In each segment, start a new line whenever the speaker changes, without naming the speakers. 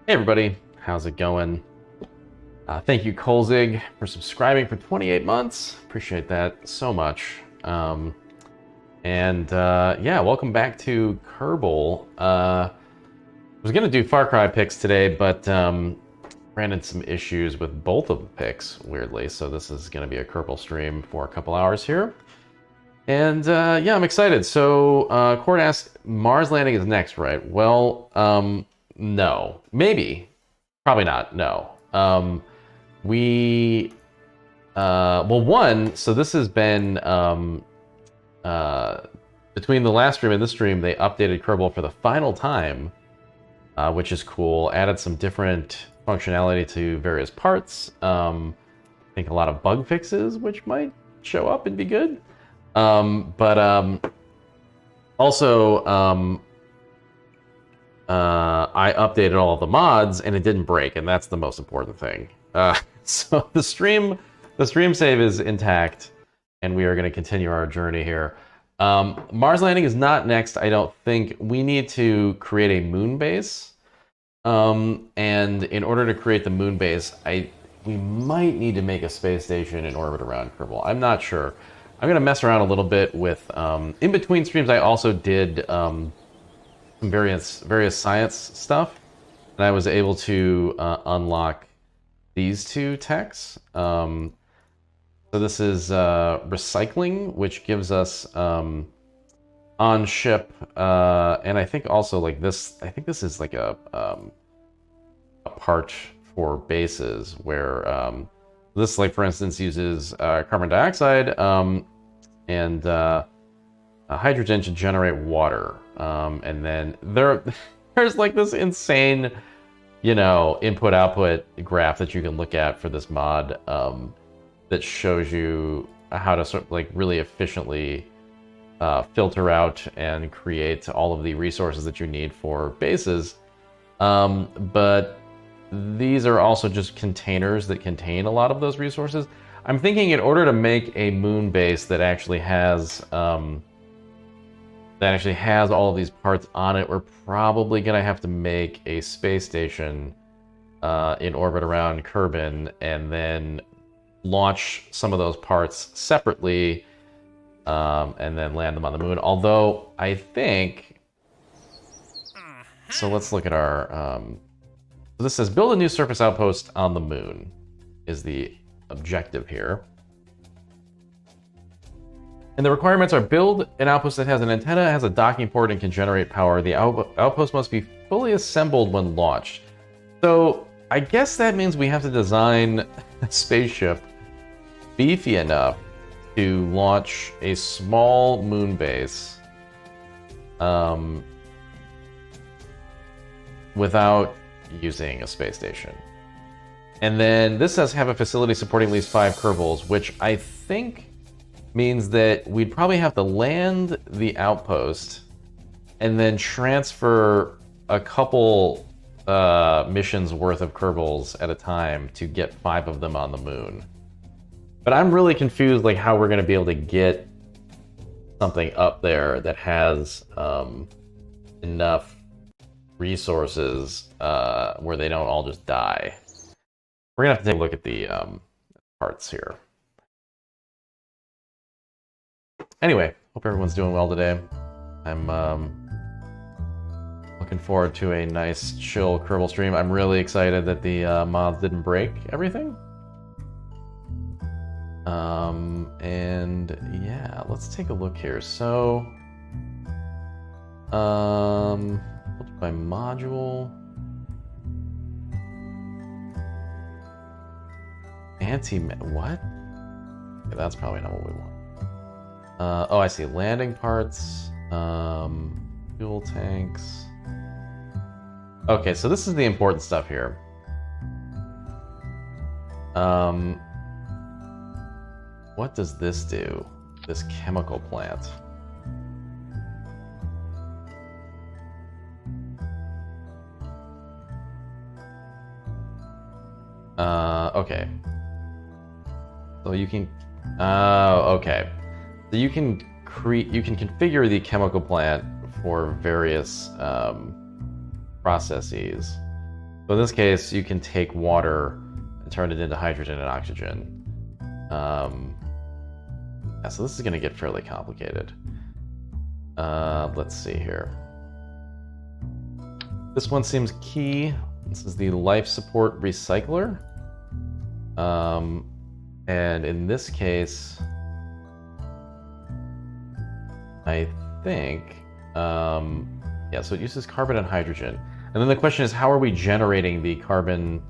Hey everybody, how's it going? Thank you, Kolzig, for subscribing for 28 months. Appreciate that so much. Yeah, welcome back to Kerbal. I was gonna do Far Cry picks today, but ran into some issues with both of the picks, weirdly. So this is gonna be a Kerbal stream for a couple hours here. And yeah, I'm excited. So Court asked, Mars landing is next, right? Well, no, maybe. Probably not, no. Well, one, so this has been, between the last stream and this stream, they updated Kerbal for the final time, which is cool. Added some different functionality to various parts. I think a lot of bug fixes, which might show up and be good. Also, I updated all of the mods and it didn't break, and that's the most important thing. So the stream save is intact, and we are going to continue our journey here. Mars landing is not next, I don't think. We need to create a moon base, and in order to create the moon base, we might need to make a space station in orbit around Kerbal. I'm not sure. I'm going to mess around a little bit with. In between streams, I also did. Some various science stuff, and I was able to unlock these two techs. So this is recycling, which gives us on ship, and I think also like this. I think this is like a part for bases where this, like for instance, uses carbon dioxide and hydrogen to generate water. And then there's like this insane, input-output graph that you can look at for this mod that shows you how to sort of like really efficiently filter out and create all of the resources that you need for bases. But these are also just containers that contain a lot of those resources. I'm thinking in order to make a moon base that actually has all of these parts on it, we're probably going to have to make a space station in orbit around Kerbin and then launch some of those parts separately and then land them on the moon. Although, I think... So let's look at our... So this says, build a new surface outpost on the moon is the objective here. And the requirements are build an outpost that has an antenna, has a docking port, and can generate power. The outpost must be fully assembled when launched. So I guess that means we have to design a spaceship beefy enough to launch a small moon base without using a space station. And then this says have a facility supporting at least 5 Kerbals, which I think means that we'd probably have to land the outpost and then transfer a couple missions worth of Kerbals at a time to get 5 of them on the moon. But I'm really confused like how we're going to be able to get something up there that has enough resources where they don't all just die. We're going to have to take a look at the parts here. Anyway, hope everyone's doing well today. I'm looking forward to a nice, chill Kerbal stream. I'm really excited that the mods didn't break everything. And yeah, let's take a look here. So, we'll do by module. What? Okay, that's probably not what we want. Oh, I see. Landing parts, fuel tanks. Okay, so this is the important stuff here. What does this do? This chemical plant. Okay. So you can... okay. So you can configure the chemical plant for various processes. So in this case, you can take water and turn it into hydrogen and oxygen. Yeah, so this is going to get fairly complicated. Let's see here. This one seems key. This is the life support recycler. And in this case, I think, yeah, so it uses carbon and hydrogen. And then the question is, how are we generating the carbon,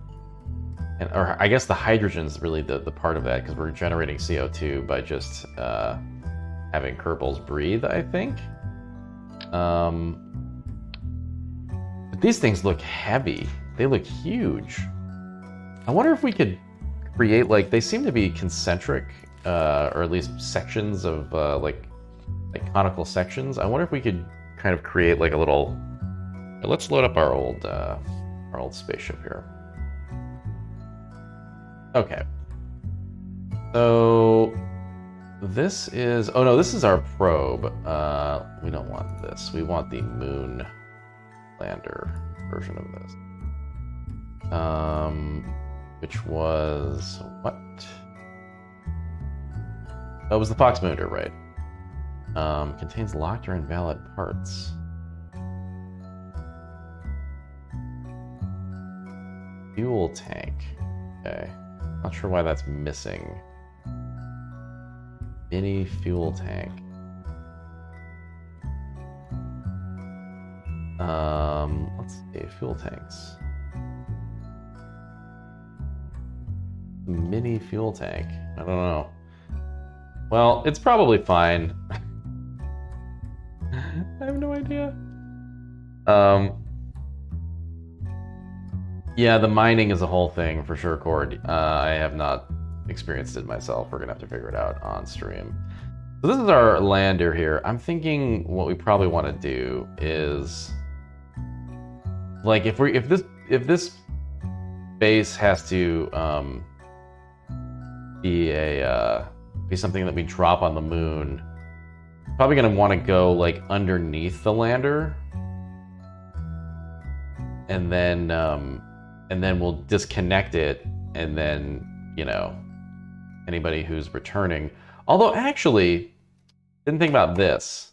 or I guess the hydrogen is really the part of that, because we're generating CO2 by just having Kerbals breathe, I think. But these things look heavy. They look huge. I wonder if we could create, like, they seem to be concentric, or at least sections of, like conical sections. I wonder if we could kind of create like a little... Let's load up our old spaceship here. Okay. So this is... Oh no, this is our probe. We don't want this. We want the moon lander version of this. Which was... what? Oh, it was the Fox Mooner, right? Contains locked or invalid parts. Fuel tank. Okay. Not sure why that's missing. Mini fuel tank. Let's see. Fuel tanks. Mini fuel tank. I don't know. Well, it's probably fine. I have no idea. Yeah, the mining is a whole thing for sure, Cord. I have not experienced it myself. We're gonna have to figure it out on stream. So this is our lander here. I'm thinking what we probably want to do is, like, if this base has to be something that we drop on the moon, probably gonna want to go like underneath the lander, and then we'll disconnect it, and then, you know, anybody who's returning. Although actually, didn't think about this.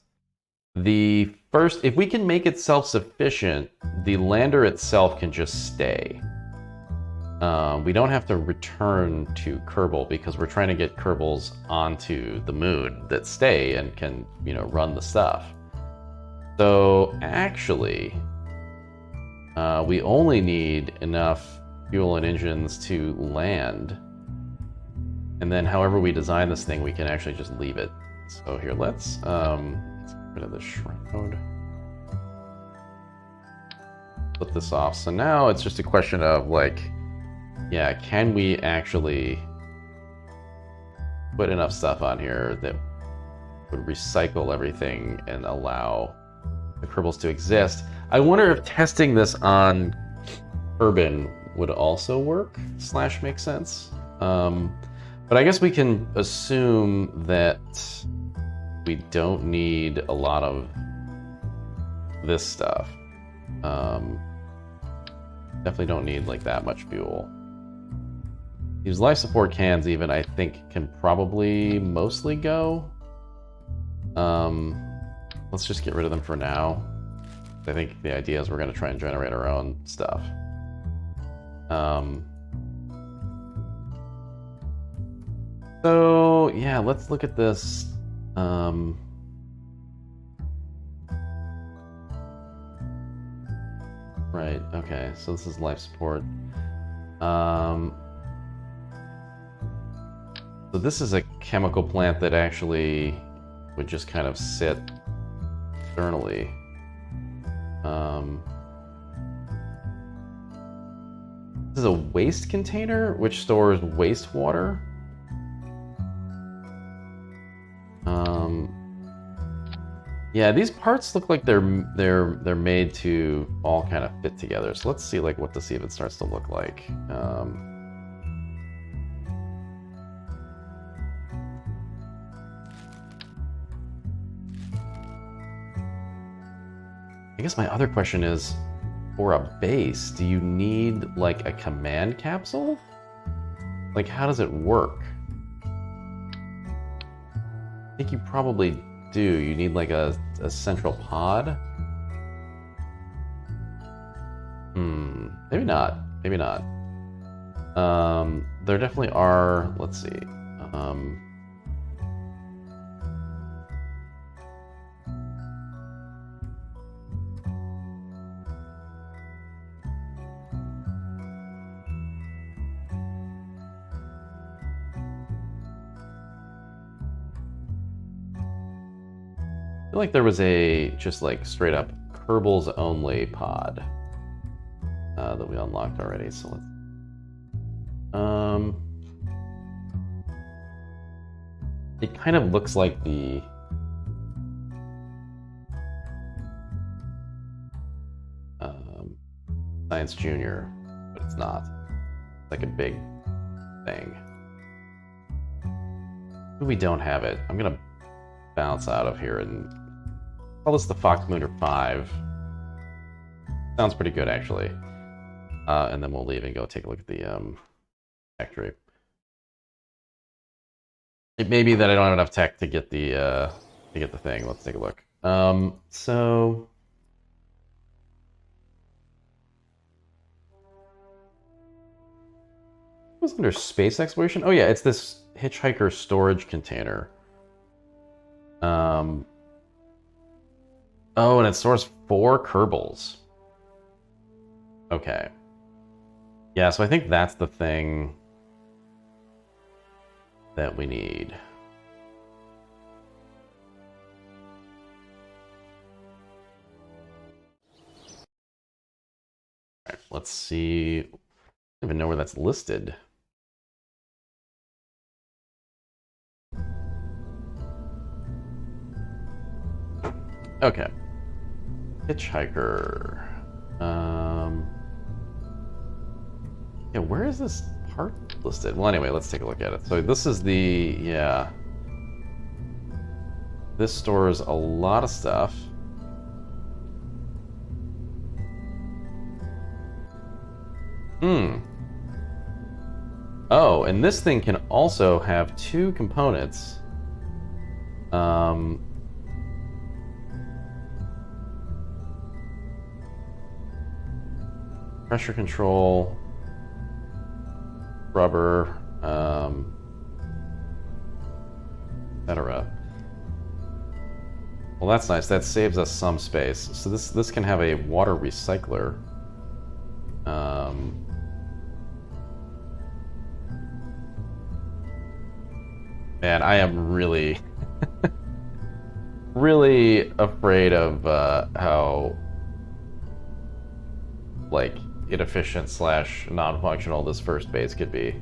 If we can make it self-sufficient, the lander itself can just stay. We don't have to return to Kerbal because we're trying to get Kerbals onto the moon that stay and can, you know, run the stuff. So actually, we only need enough fuel and engines to land. And then however we design this thing, we can actually just leave it. So here, let's get rid of the shroud. Put this off. So now it's just a question of, like, yeah, can we actually put enough stuff on here that would recycle everything and allow the Kerbals to exist? I wonder if testing this on Urban would also work / make sense. But I guess we can assume that we don't need a lot of this stuff. Definitely don't need like that much fuel. These life support cans even, I think, can probably mostly go. Let's just get rid of them for now. I think the idea is we're going to try and generate our own stuff. So yeah, let's look at this. Right, okay, so this is life support. So this is a chemical plant that actually would just kind of sit externally. This is a waste container which stores wastewater. Yeah, these parts look like they're made to all kind of fit together. So let's see what to see if it starts to look like. I guess my other question is, for a base, do you need like a command capsule? Like, how does it work? I think you probably do. You need like a central pod? Maybe not. Maybe not. There definitely are, let's see. I feel like there was a just like straight up Kerbal's only pod that we unlocked already. So let's. It kind of looks like the. Science Junior, but it's not. It's like a big thing. We don't have it. I'm gonna bounce out of here and call this the Fox Mooner 5. Sounds pretty good, actually. And then we'll leave and go take a look at the factory. It may be that I don't have enough tech to get the thing. Let's take a look. So what was under space exploration? Oh yeah, it's this hitchhiker storage container. Oh, and it stores 4 Kerbals. Okay. Yeah, so I think that's the thing that we need. All right, let's see. I don't even know where that's listed. Okay. Hitchhiker. Yeah, where is this part listed? Well, anyway, let's take a look at it. So this is the, yeah. This stores a lot of stuff. Oh, and this thing can also have 2 components. Pressure control, rubber, etc. Well, that's nice. That saves us some space. So this can have a water recycler. Man, I am really, really afraid of how, like, inefficient / non-functional this first base could be.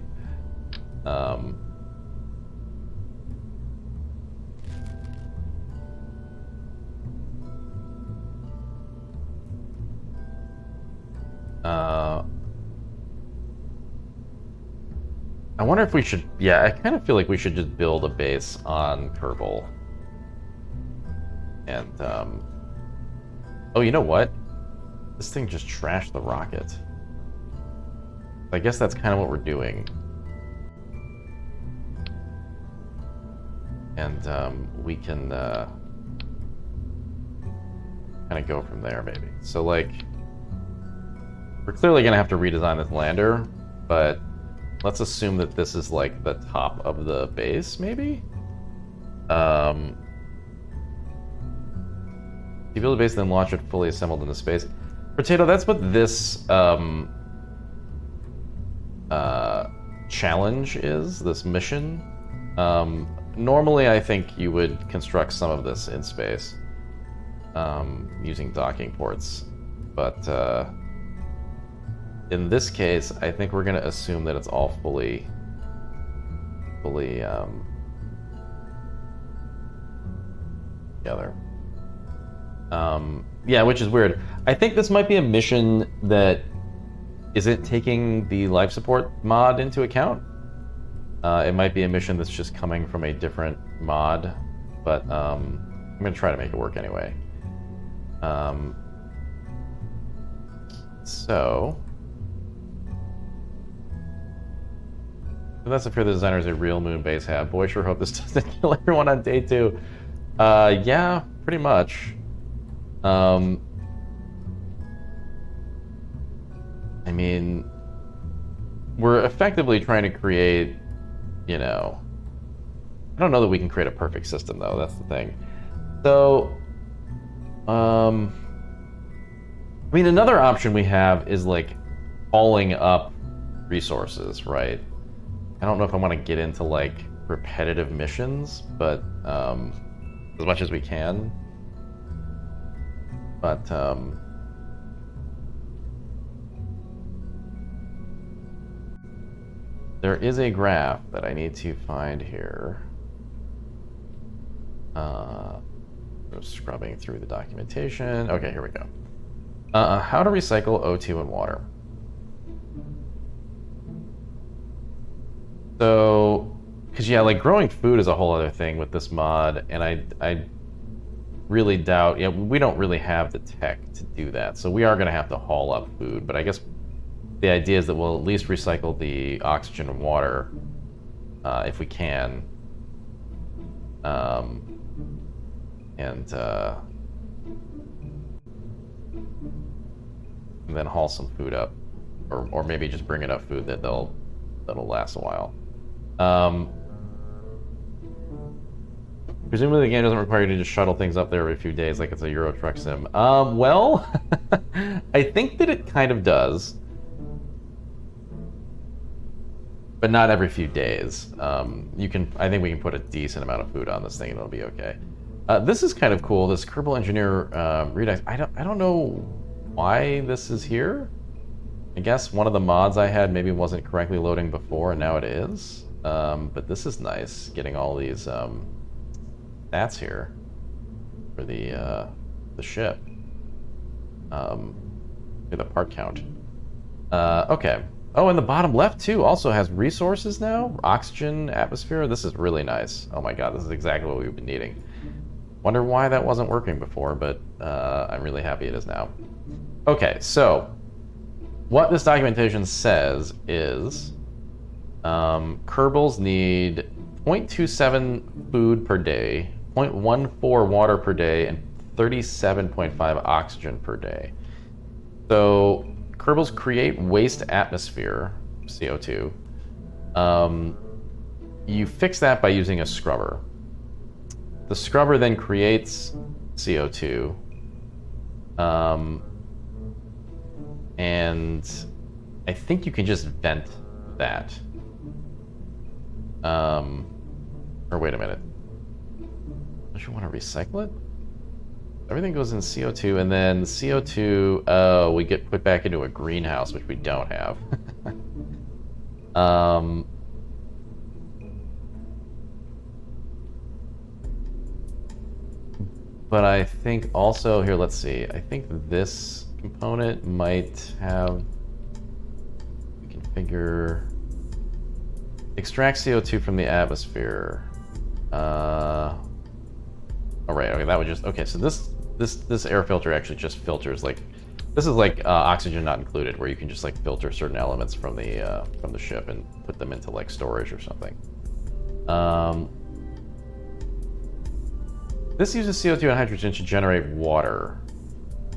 I wonder if we should, yeah, I kind of feel like we should just build a base on Kerbal. And, oh, you know what? This thing just trashed the rocket. I guess that's kind of what we're doing. And we can kind of go from there, maybe. So, like, we're clearly going to have to redesign this lander, but let's assume that this is, like, the top of the base, maybe? You build a base, then launch it fully assembled into space. Potato, that's what this challenge is, this mission. Normally, I think you would construct some of this in space using docking ports, but in this case, I think we're going to assume that it's all fully together. Yeah, which is weird. I think this might be a mission that isn't taking the life support mod into account. It might be a mission that's just coming from a different mod, but I'm going to try to make it work anyway. So that's a fear the designers a real moon base have. Boy, sure hope this doesn't kill everyone on day 2. Yeah, pretty much. I mean, we're effectively trying to create, you know, I don't know that we can create a perfect system though, that's the thing. So, I mean, another option we have is like hauling up resources, right? I don't know if I want to get into like repetitive missions, but as much as we can. But there is a graph that I need to find here. Scrubbing through the documentation. Okay, here we go. How to recycle O2 and water. So, because yeah, like growing food is a whole other thing with this mod, and I really doubt, yeah, we don't really have the tech to do that. So we are going to have to haul up food, but I guess the idea is that we'll at least recycle the oxygen and water if we can. And then haul some food up, or maybe just bring enough food that that'll last a while. Presumably the game doesn't require you to just shuttle things up there every few days like it's a Euro Truck Sim. Well, I think that it kind of does, but not every few days. I think we can put a decent amount of food on this thing and it'll be okay. This is kind of cool. This Kerbal Engineer Redux. I don't know why this is here. I guess one of the mods I had maybe wasn't correctly loading before, and now it is. But this is nice, getting all these stats here for the ship. The part count. Okay. Oh, and the bottom left too also has resources now. Oxygen, atmosphere. This is really nice. Oh my god, this is exactly what we've been needing. Wonder why that wasn't working before, but I'm really happy it is now. Okay, so what this documentation says is Kerbals need 0.27 food per day, 0.14 water per day, and 37.5 oxygen per day. So Kerbals create waste atmosphere, CO2. You fix that by using a scrubber. The scrubber then creates CO2. And I think you can just vent that. Or wait a minute. Don't you want to recycle it? Everything goes in CO2, and then CO2, we get put back into a greenhouse, which we don't have. But I think also, here, let's see. I think this component might have, we can figure, extract CO2 from the atmosphere. Oh, right, okay, that would just, okay, so this air filter actually just filters, like, this is like oxygen not included, where you can just like filter certain elements from the ship and put them into like storage or something. This uses CO2 and hydrogen to generate water.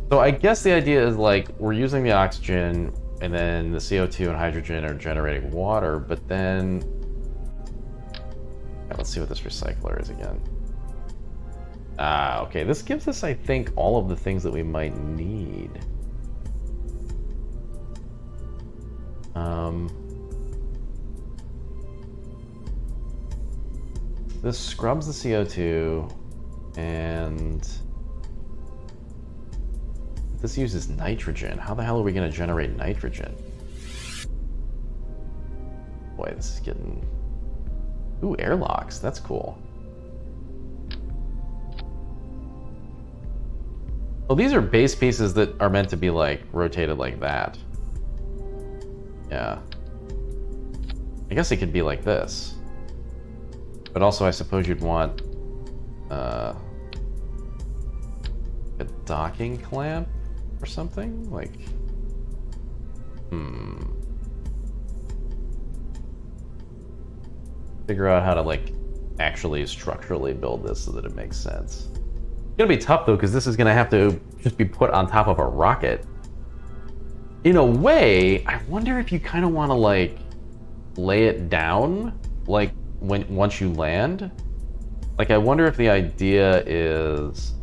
So I guess the idea is like we're using the oxygen and then the CO2 and hydrogen are generating water, but then let's see what this recycler is again. Okay, this gives us, I think, all of the things that we might need. This scrubs the CO2, and this uses nitrogen. How the hell are we going to generate nitrogen? Boy, this is getting... Ooh, airlocks. That's cool. Well, these are base pieces that are meant to be, like, rotated like that. Yeah. I guess it could be like this. But also, I suppose you'd want a docking clamp or something? Like, Figure out how to, like, actually structurally build this so that it makes sense. It's gonna be tough, though, because this is gonna have to just be put on top of a rocket. In a way, I wonder if you kind of want to, like, lay it down, like, once you land. Like, I wonder if the idea is,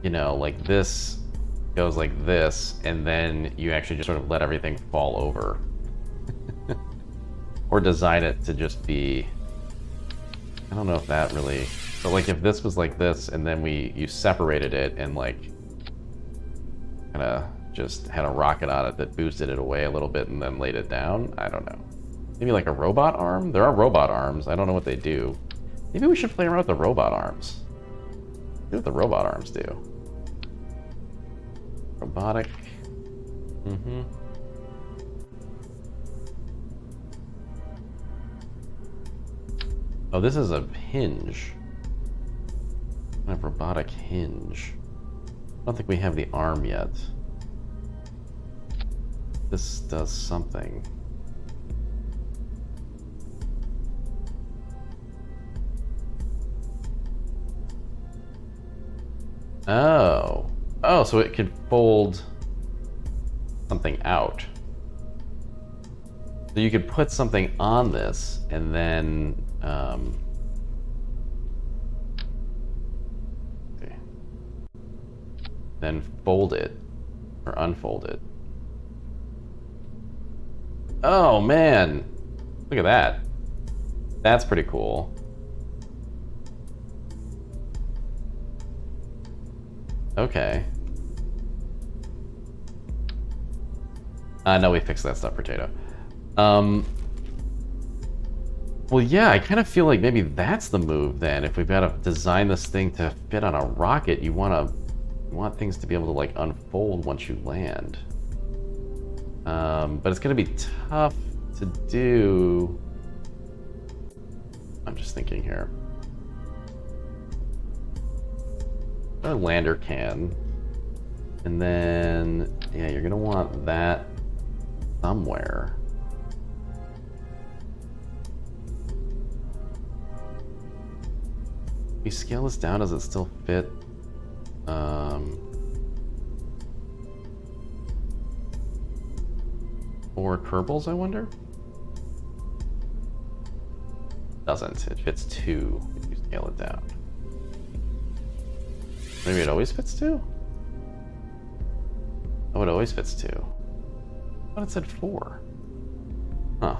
you know, like this goes like this, and then you actually just sort of let everything fall over. Or design it to just be, I don't know if that really, but like if this was like this, and then you separated it and like kind of just had a rocket on it that boosted it away a little bit and then laid it down. I don't know. Maybe like a robot arm? There are robot arms. I don't know what they do. Maybe we should play around with the robot arms. See what the robot arms do. Robotic. Mm-hmm. Oh, this is a hinge. I have robotic hinge. I don't think we have the arm yet. This does something. Oh. Oh, so it could fold something out. So you could put something on this and then okay. Then fold it or unfold it. Oh man, look at that. That's pretty cool. Okay. No, we fixed that stuff, potato. Well, yeah, I kind of feel like maybe that's the move then. If we've got to design this thing to fit on a rocket, you want things to be able to like unfold once you land. But it's going to be tough to do. I'm just thinking here. A lander can. And then, yeah, you're going to want that somewhere. If we scale this down, does it still fit? Or Kerbals, I wonder? Doesn't. It fits 2 if you scale it down. Maybe it always fits 2? Oh, it always fits 2. I thought it said 4. Huh.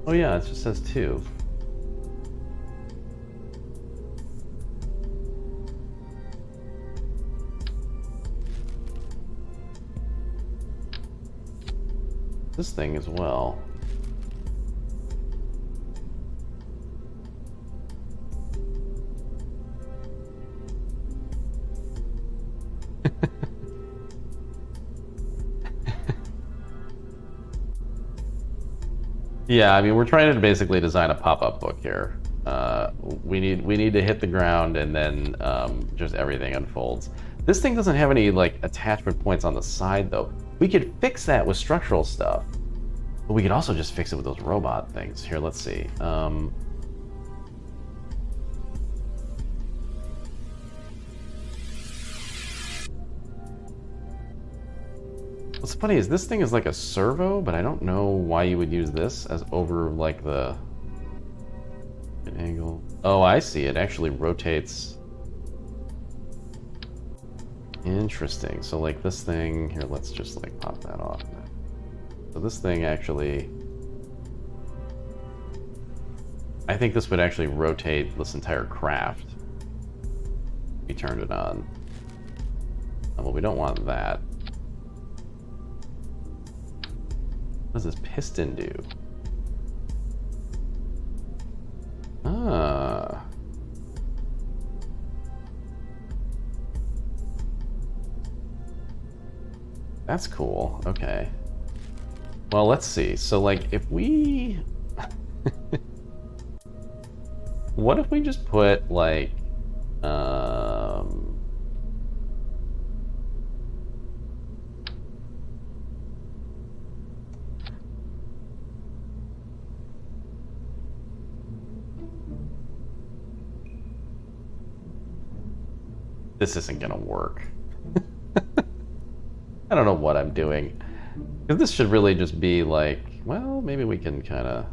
Oh yeah, it just says 2. This thing as well. Yeah, I mean, we're trying to basically design a pop-up book here. We need to hit the ground, and then just everything unfolds. This thing doesn't have any like attachment points on the side, though. We could fix that with structural stuff, but we could also just fix it with those robot things. Here, let's see. What's funny is this thing is like a servo, but I don't know why you would use this as over like the angle. Oh, I see. It actually rotates. Interesting. So like this thing here, let's just like pop that off. So this thing actually, I think this would actually rotate this entire craft if we turned it on. Well, we don't want that. What does this piston do? Ah. That's cool. Okay. Well, let's see. So, like, if we... What if we just put like um this isn't gonna work. I don't know what I'm doing. Because this should really just be like, well, maybe we can kind of...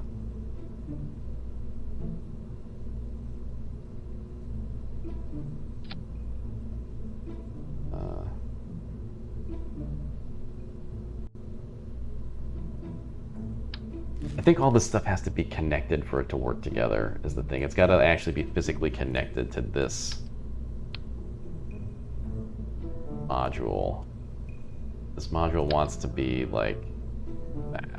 I think all this stuff has to be connected for it to work together, is the thing. It's got to actually be physically connected to this module. This module wants to be like that.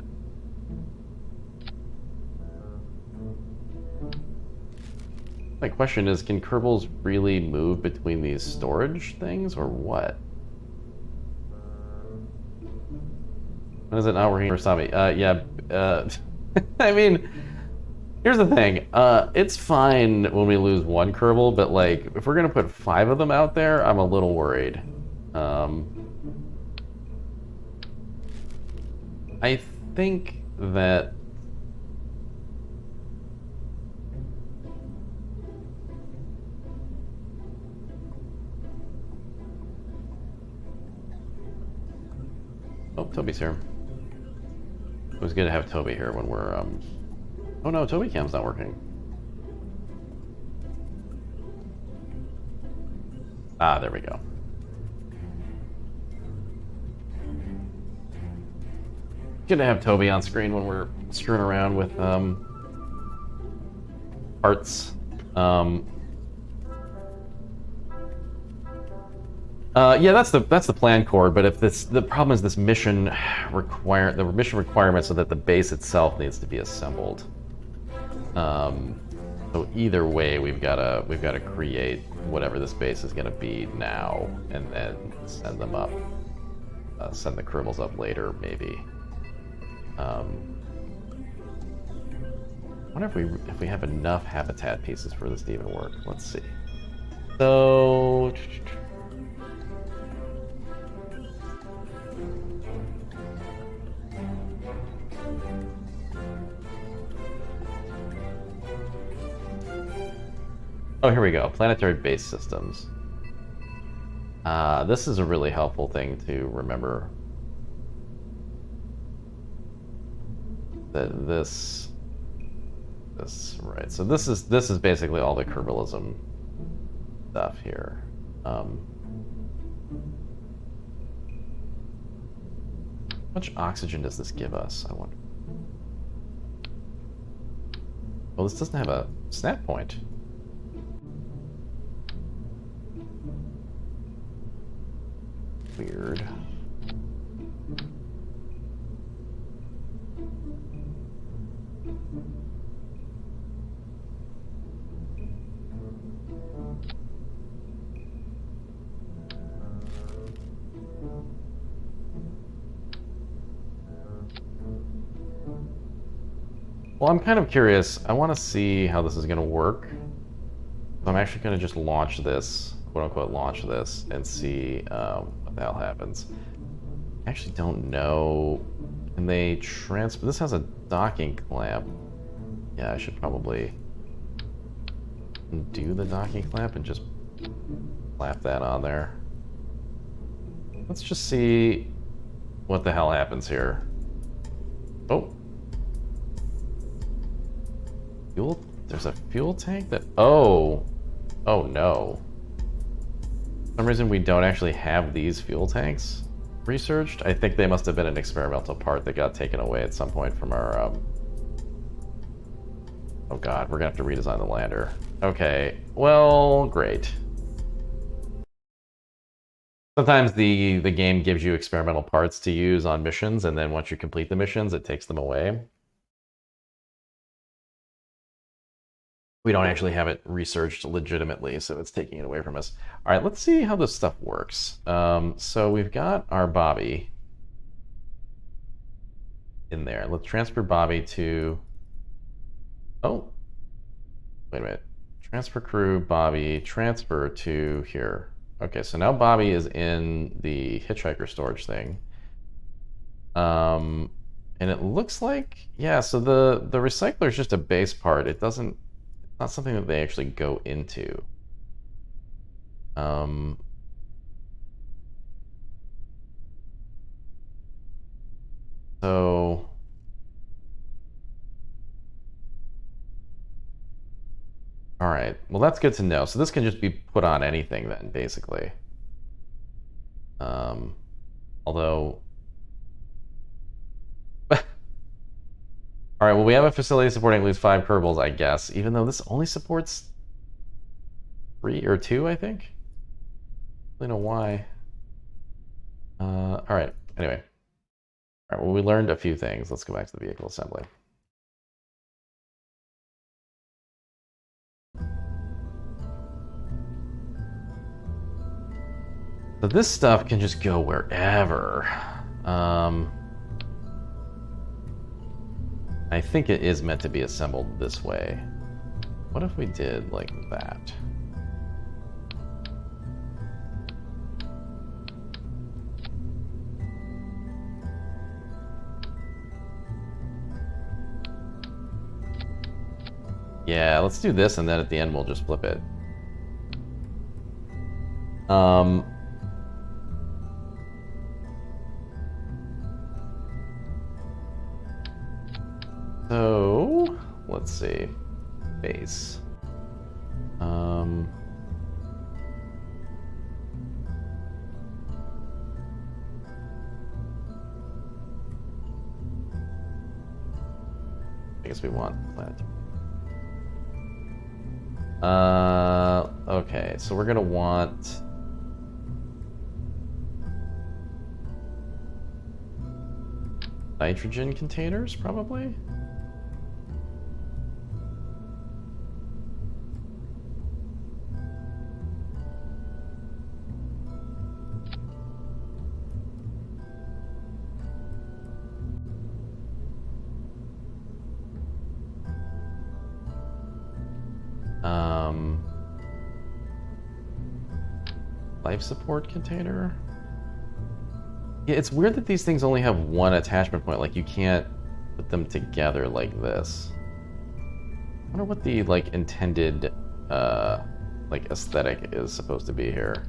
My question is, can Kerbals really move between these storage things, or what? When is it not working for Sami? Yeah, I mean, here's the thing. It's fine when we lose one Kerbal, but like, if we're gonna put 5 of them out there, I'm a little worried. I think that... Oh, Toby's here. It was good to have Toby here when we're, Oh no, Toby cam's not working. Ah, there we go. Good to have Toby on screen when we're screwing around with, parts. Yeah, that's the plan, Cord. But if the problem is this mission requirement, so that the base itself needs to be assembled. So either way, we've gotta create whatever this base is gonna be now, and then send them up. Send the Kerbals up later, maybe. I wonder if we have enough habitat pieces for this to even work. Let's see. So. Oh, here we go. Planetary base systems. This is a really helpful thing to remember. That this, right. So this is basically all the Kerbalism stuff here. How much oxygen does this give us? I wonder. Well, this doesn't have a snap point. Weird. Well, I'm kind of curious. I want to see how this is going to work. I'm actually going to just launch this, quote-unquote launch this, and see what the hell happens. I actually don't know. Can they transfer? This has a docking clamp. Yeah, I should probably undo the docking clamp and just slap that on there. Let's just see what the hell happens here. Oh. Fuel? There's a fuel tank that... Oh. Oh no. For some reason we don't actually have these fuel tanks researched. I think they must have been an experimental part that got taken away at some point from our... Oh god, we're gonna have to redesign the lander. Okay, well, great. Sometimes the game gives you experimental parts to use on missions, and then once you complete the missions, it takes them away. We don't actually have it researched legitimately, so it's taking it away from us. All right, let's see how this stuff works. So we've got our Bobby in there. Let's transfer Bobby to... Oh, wait a minute. Transfer crew, Bobby, transfer to here. Okay, so now Bobby is in the hitchhiker storage thing. And it looks like, yeah, so the recycler is just a base part. It doesn't, it's not something that they actually go into. So all right, well that's good to know. So this can just be put on anything then, basically. Although, all right, well we have a facility supporting at least 5 Kerbals, I guess, even though this only supports 3 or 2, I think. I don't know why. All right, anyway. All right, well we learned a few things. Let's go back to the vehicle assembly. So this stuff can just go wherever. I think it is meant to be assembled this way. What if we did like that? Yeah, let's do this, and then at the end we'll just flip it. So let's see, base. I guess we want that. Okay, so we're gonna want nitrogen containers, probably. Life support container. Yeah, it's weird that these things only have one attachment point. Like, you can't put them together like this. I wonder what the, like, intended, like, aesthetic is supposed to be here.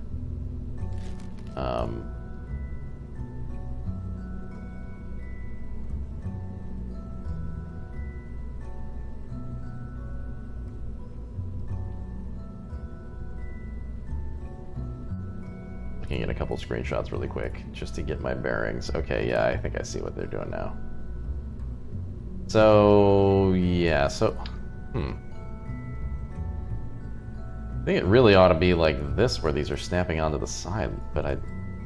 Looking at a couple screenshots really quick just to get my bearings. Okay, yeah, I think I see what they're doing now. So, yeah, so, I think it really ought to be like this, where these are snapping onto the side, but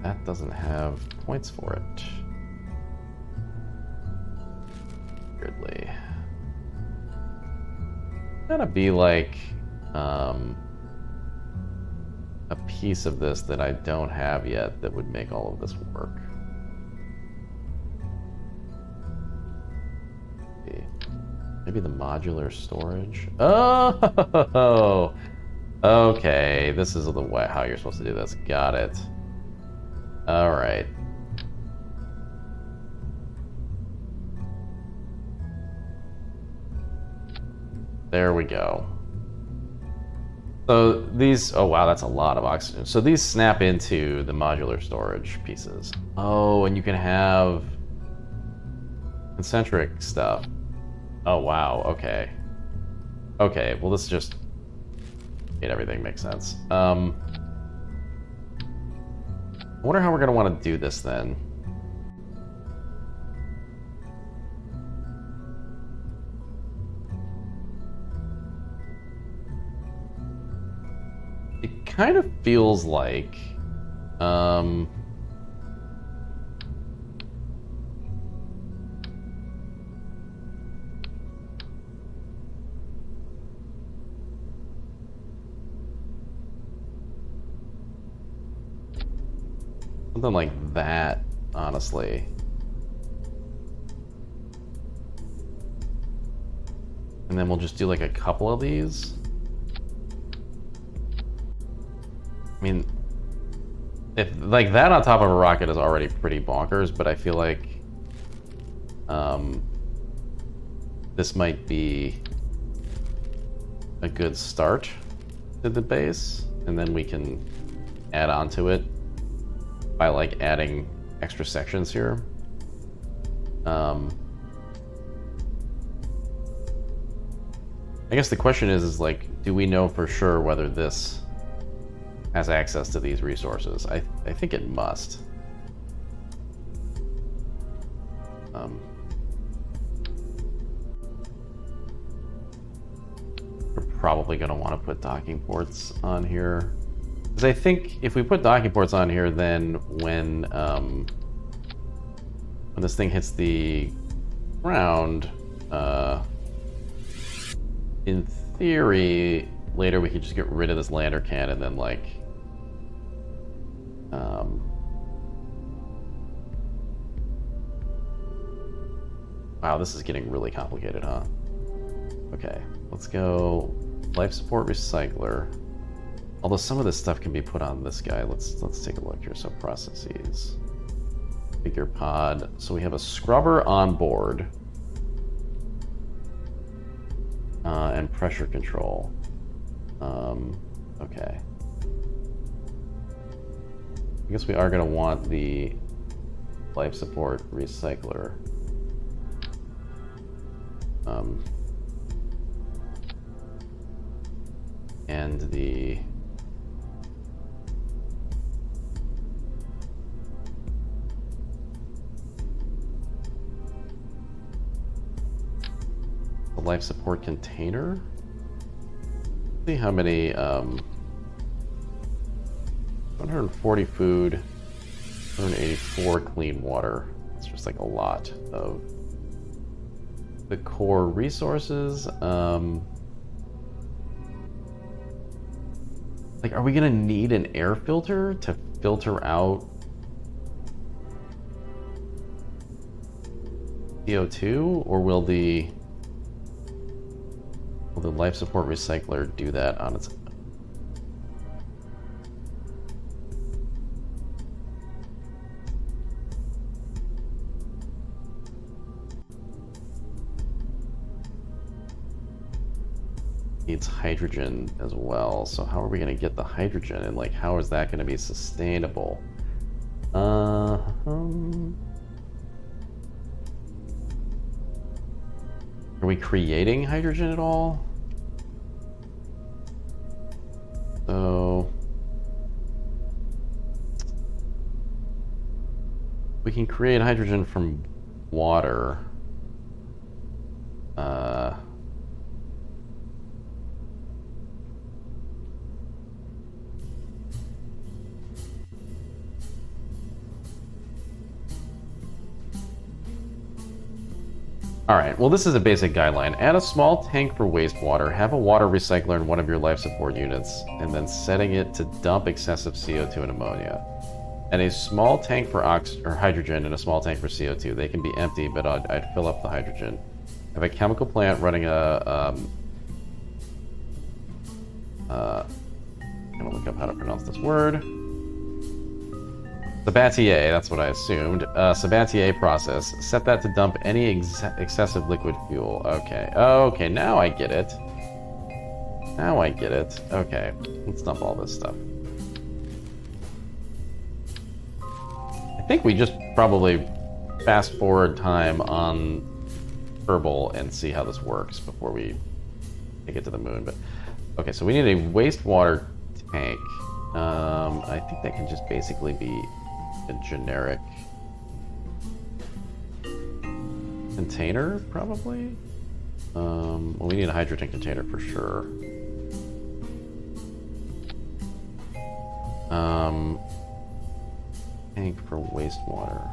that doesn't have points for it. Weirdly. Gotta be like, a piece of this that I don't have yet that would make all of this work. Maybe the modular storage? Oh! Okay, this is the way how you're supposed to do this. Got it. Alright. There we go. So these, oh wow, that's a lot of oxygen. So these snap into the modular storage pieces. Oh, and you can have concentric stuff. Oh wow, okay. Okay, well this just made everything make sense. I wonder how we're gonna want to do this then. It kind of feels like, something like that, honestly. And then we'll just do like a couple of these. mean, if like that on top of a rocket is already pretty bonkers, but I feel like this might be a good start to the base, and then we can add on to it by like adding extra sections here. I guess the question is like, do we know for sure whether this has access to these resources? I think it must. We're probably going to want to put docking ports on here. Because I think if we put docking ports on here, then when this thing hits the ground, in theory, later we could just get rid of this lander can and then like wow, this is getting really complicated, huh? Okay, let's go life support recycler. Although some of this stuff can be put on this guy. Let's take a look here. So processes, figure pod. So we have a scrubber on board, and pressure control. Okay. I guess we are going to want the life support recycler. And the life support container. See how many 140 food, 184 clean water. It's just like a lot of the core resources. Like, are we gonna need an air filter to filter out CO2, or will the life support recycler do that on its own? Needs hydrogen as well, so how are we going to get the hydrogen, and like how is that going to be sustainable? Are we creating hydrogen at all? So we can create hydrogen from water. All right, well, this is a basic guideline. Add a small tank for wastewater, have a water recycler in one of your life support units, and then setting it to dump excessive CO2 and ammonia. And a small tank for hydrogen and a small tank for CO2. They can be empty, but I'd fill up the hydrogen. Have a chemical plant running I'm gonna look up how to pronounce this word. Sabatier, that's what I assumed. Sabatier process. Set that to dump any excessive liquid fuel. Okay. Okay, now I get it. Now I get it. Okay, let's dump all this stuff. I think we just probably fast forward time on Kerbal and see how this works before we take it to the moon. But okay, so we need a wastewater tank. I think that can just basically be a generic container, probably. Well, we need a hydrogen container for sure. Tank for wastewater.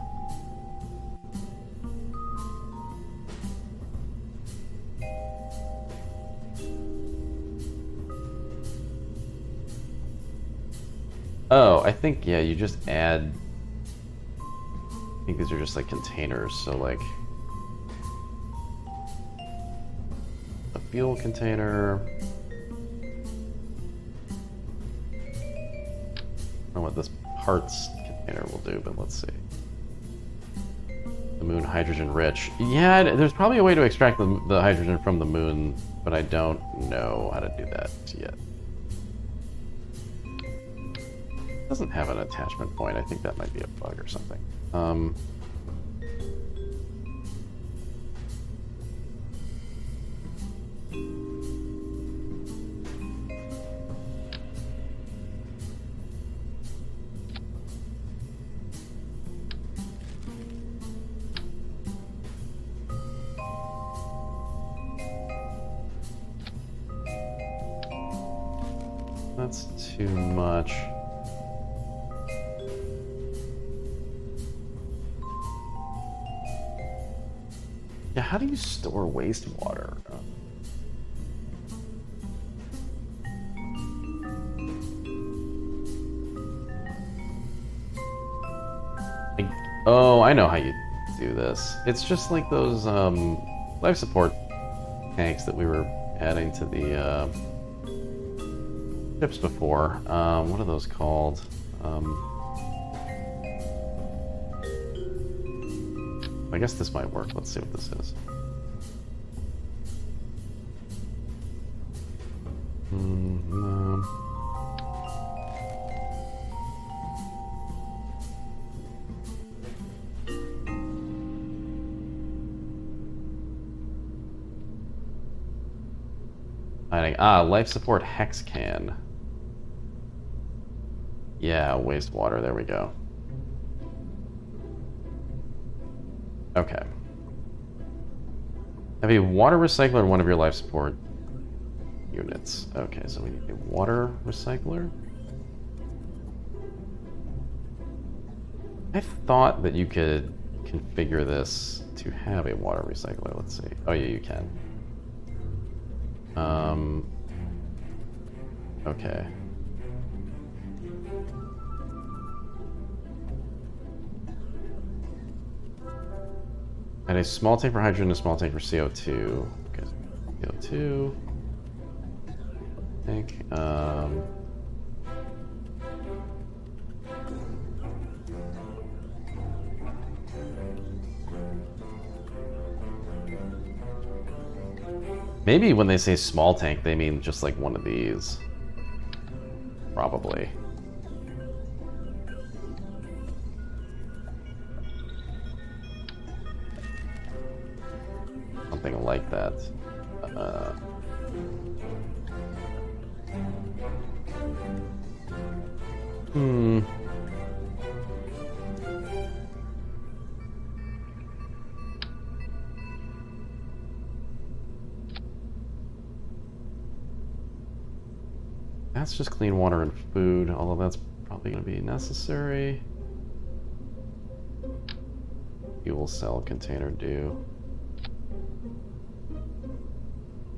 Oh, I think, yeah, you just add... I think these are just like containers, so like... a fuel container... know what this parts container will do, but let's see. The moon hydrogen rich. Yeah, there's probably a way to extract the hydrogen from the moon, but I don't know how to do that yet. It doesn't have an attachment point. I think that might be a bug or something. That's too much. Yeah, how do you store wastewater? Oh, I know how you do this. It's just like those life support tanks that we were adding to the ships before. What are those called? I guess this might work. Let's see what this is. No. Life support hex can. Yeah, wastewater. There we go. Okay. Have a water recycler in one of your life support units. Okay, so we need a water recycler. I thought that you could configure this to have a water recycler. Let's see. Oh yeah, you can. Okay. And a small tank for hydrogen and a small tank for CO2. Okay, CO2. Tank. Maybe when they say small tank, they mean just like one of these. Probably. Something like that. That's just clean water and food, although that's probably going to be necessary. Fuel cell container do.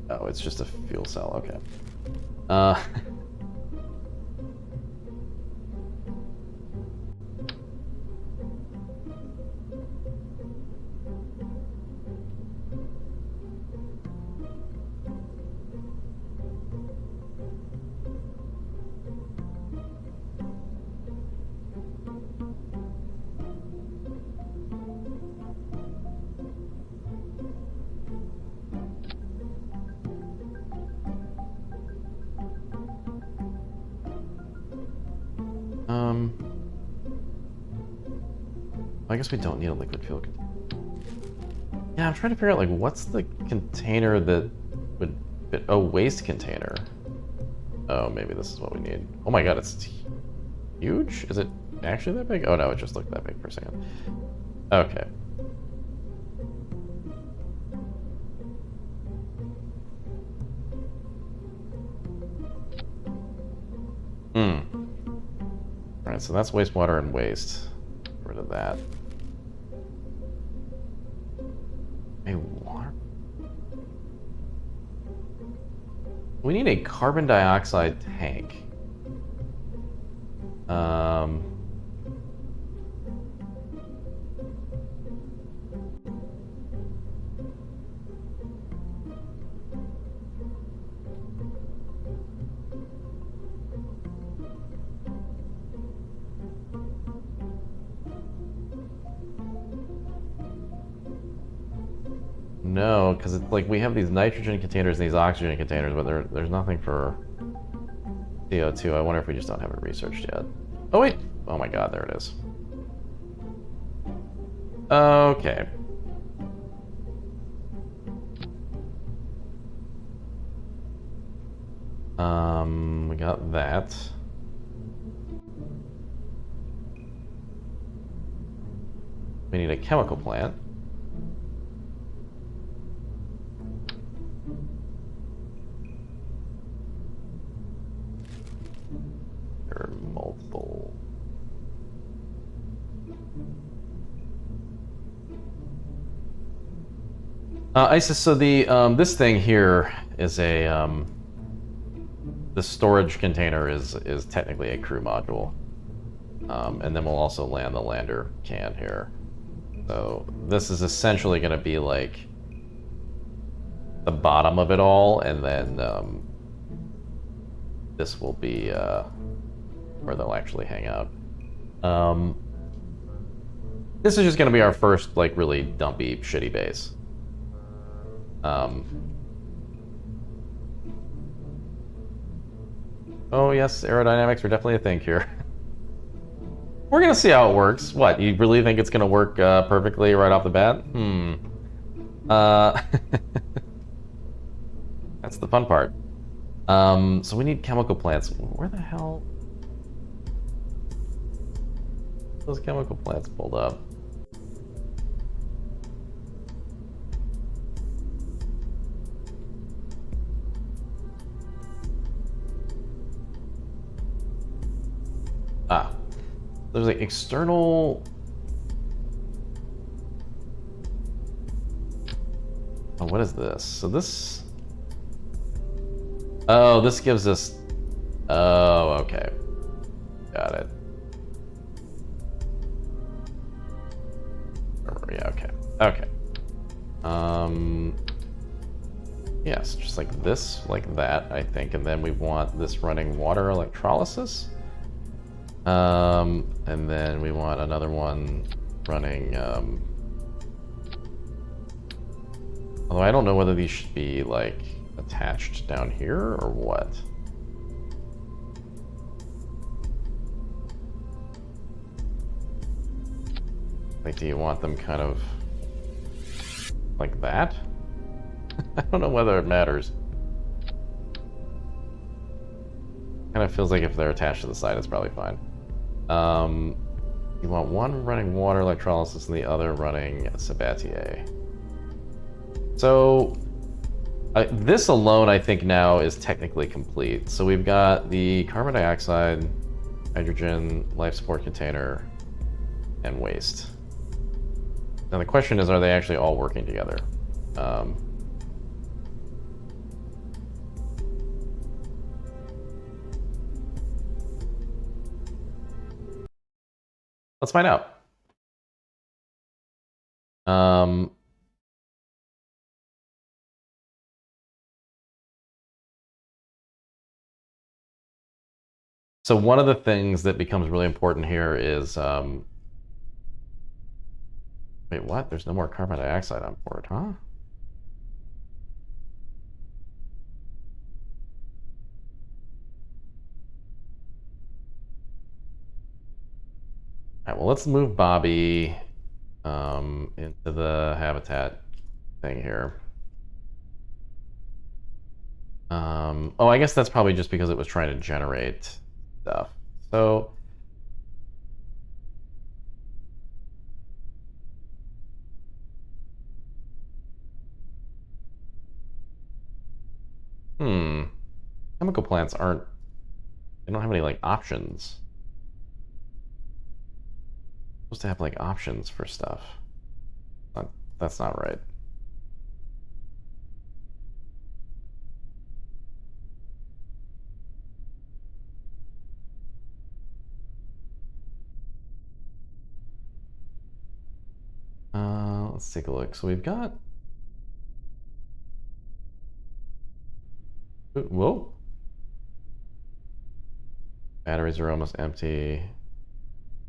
Oh, it's just a fuel cell, okay. I guess we don't need a liquid fuel container. Yeah, I'm trying to figure out, like, what's the container that would fit? Oh, waste container. Oh, maybe this is what we need. Oh my god, it's huge? Is it actually that big? Oh no, it just looked that big for a second. Okay. Alright, so that's wastewater and waste. Get rid of that. A water? We need a carbon dioxide tank. know, because it's like we have these nitrogen containers and these oxygen containers, but there's nothing for CO2. I wonder if we just don't have it researched yet. Oh wait! Oh my god, there it is. Okay. We got that. We need a chemical plant. There are multiple. ISIS, so the this thing here is a the storage container is technically a crew module, and then we'll also land the lander can here. So this is essentially going to be like the bottom of it all, and then this will be where they'll actually hang out. This is just going to be our first like really dumpy, shitty base. Oh yes, aerodynamics are definitely a thing here. We're gonna see how it works. What, you really think it's gonna work perfectly right off the bat? That's the fun part. So we need chemical plants. Where the hell? Those chemical plants pulled up. Ah, there's like external. Oh, what is this? So this. Oh, this gives us. Oh, okay. Got it. Yeah, okay. Okay. Yes, just like this, like that, I think, and then we want this running water electrolysis. And then we want another one running, although I don't know whether these should be, like, attached down here or what. Like, do you want them kind of like that? I don't know whether it matters. Kind of feels like if they're attached to the side, it's probably fine. You want one running water electrolysis and the other running Sabatier. So this alone, I think now is technically complete. So we've got the carbon dioxide, hydrogen, life support container, and waste. Now the question is, are they actually all working together? Let's find out. So one of the things that becomes really important here is, wait, what? There's no more carbon dioxide on board, huh? All right, well, let's move Bobby into the habitat thing here. Oh, I guess that's probably just because it was trying to generate stuff. So, chemical plants aren't, they don't have any like options. Supposed to have like options for stuff. That's not right. Let's take a look. So we've got. Whoa. Batteries are almost empty.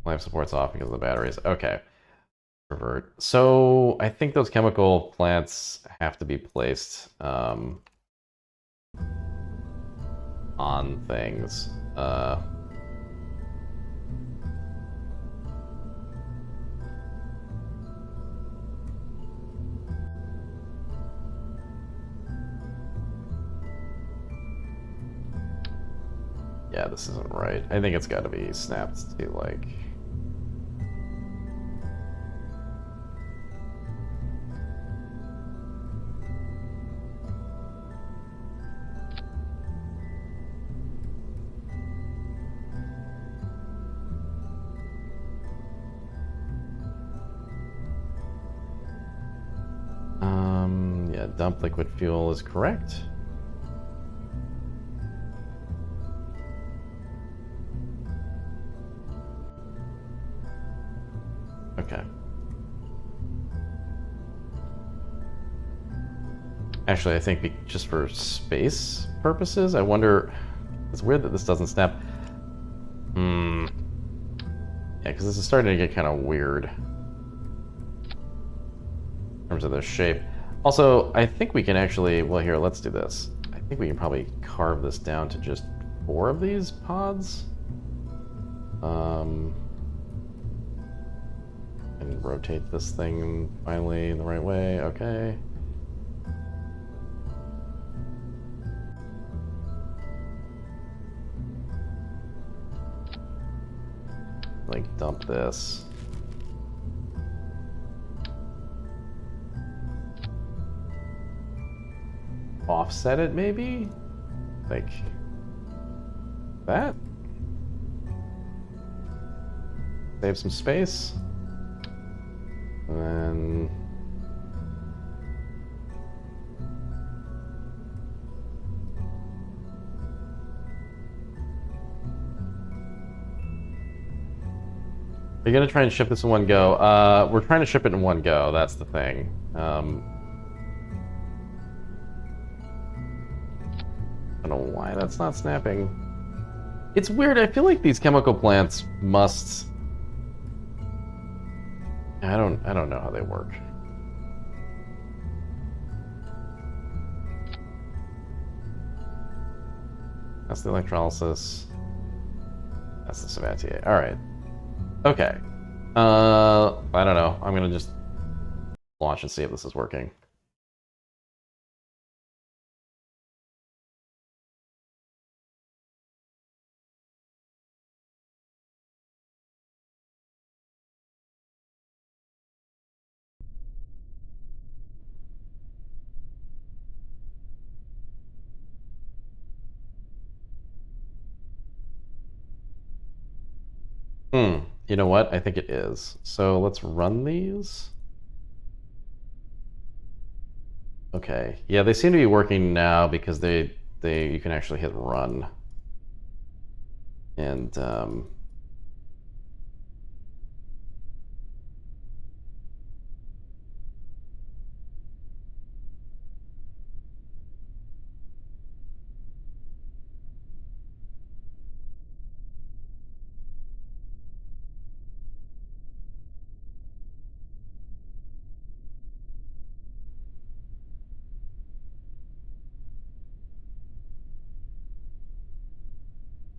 Life support's off because of the batteries. Okay. Revert. So I think those chemical plants have to be placed on things. Yeah, this isn't right. I think it's got to be snapped to like. Yeah, dump liquid fuel is correct. Okay. Actually, I think just for space purposes, I wonder. It's weird that this doesn't snap. Yeah, because this is starting to get kind of weird in terms of the shape. Also, I think we can actually. Well, here, let's do this. I think we can probably carve this down to just 4 of these pods. And rotate this thing finally in the right way. Okay. Like, dump this. Offset it, maybe? Like that? Save some space. And then... Are you gonna try and ship this in one go? We're trying to ship it in one go, that's the thing. I don't know why that's not snapping. It's weird, I feel like these chemical plants must... I don't know how they work. That's the electrolysis. That's the Sabatier. Alright. Okay. I don't know. I'm gonna just launch and see if this is working. You know what? I think it is. So let's run these. Okay. Yeah, they seem to be working now because you can actually hit run. And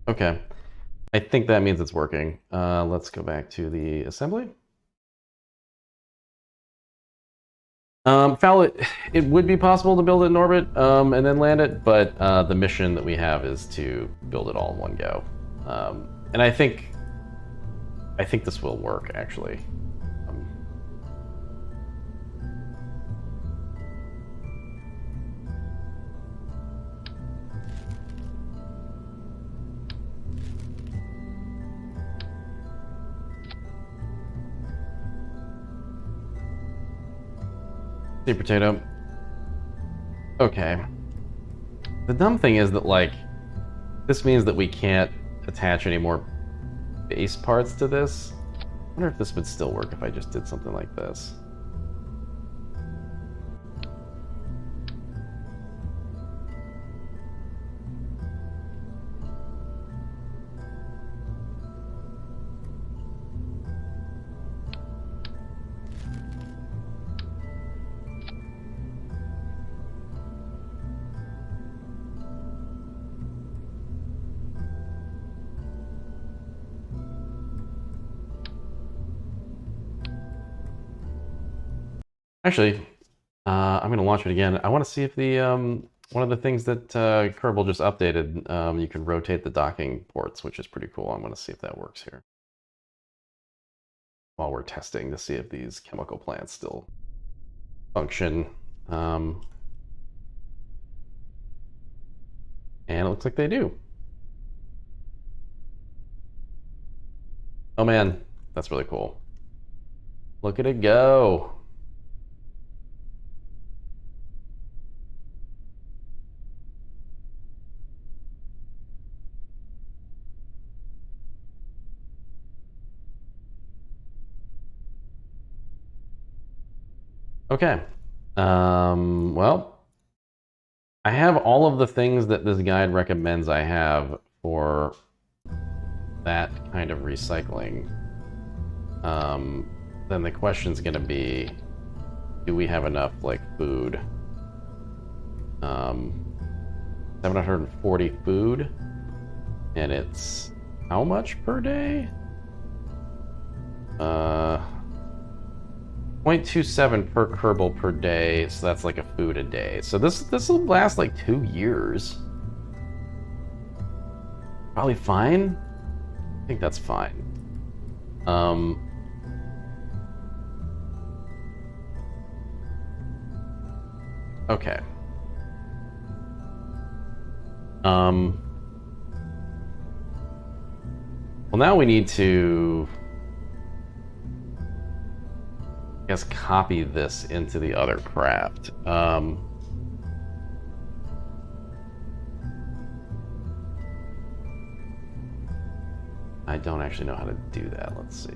okay. I think that means it's working. Let's go back to the assembly. Foul, it would be possible to build it in orbit and then land it, but the mission that we have is to build it all in one go. And I think this will work, actually. Sweet potato. Okay. The dumb thing is that, like, this means that we can't attach any more base parts to this. I wonder if this would still work if I just did something like this. Actually, I'm going to launch it again. I want to see if the one of the things that Kerbal just updated, you can rotate the docking ports, which is pretty cool. I'm going to see if that works here while we're testing to see if these chemical plants still function. And it looks like they do. Oh man, that's really cool. Look at it go. Okay. Well, I have all of the things that this guide recommends I have for that kind of recycling. Then the question's gonna be, do we have enough, like, food? 740 food, and it's how much per day? 0.27 per Kerbal per day, so that's like a food a day. So this will last like 2 years. Probably fine. I think that's fine. Okay. Well, now we need to, I guess, copy this into the other craft. I don't actually know how to do that. Let's see.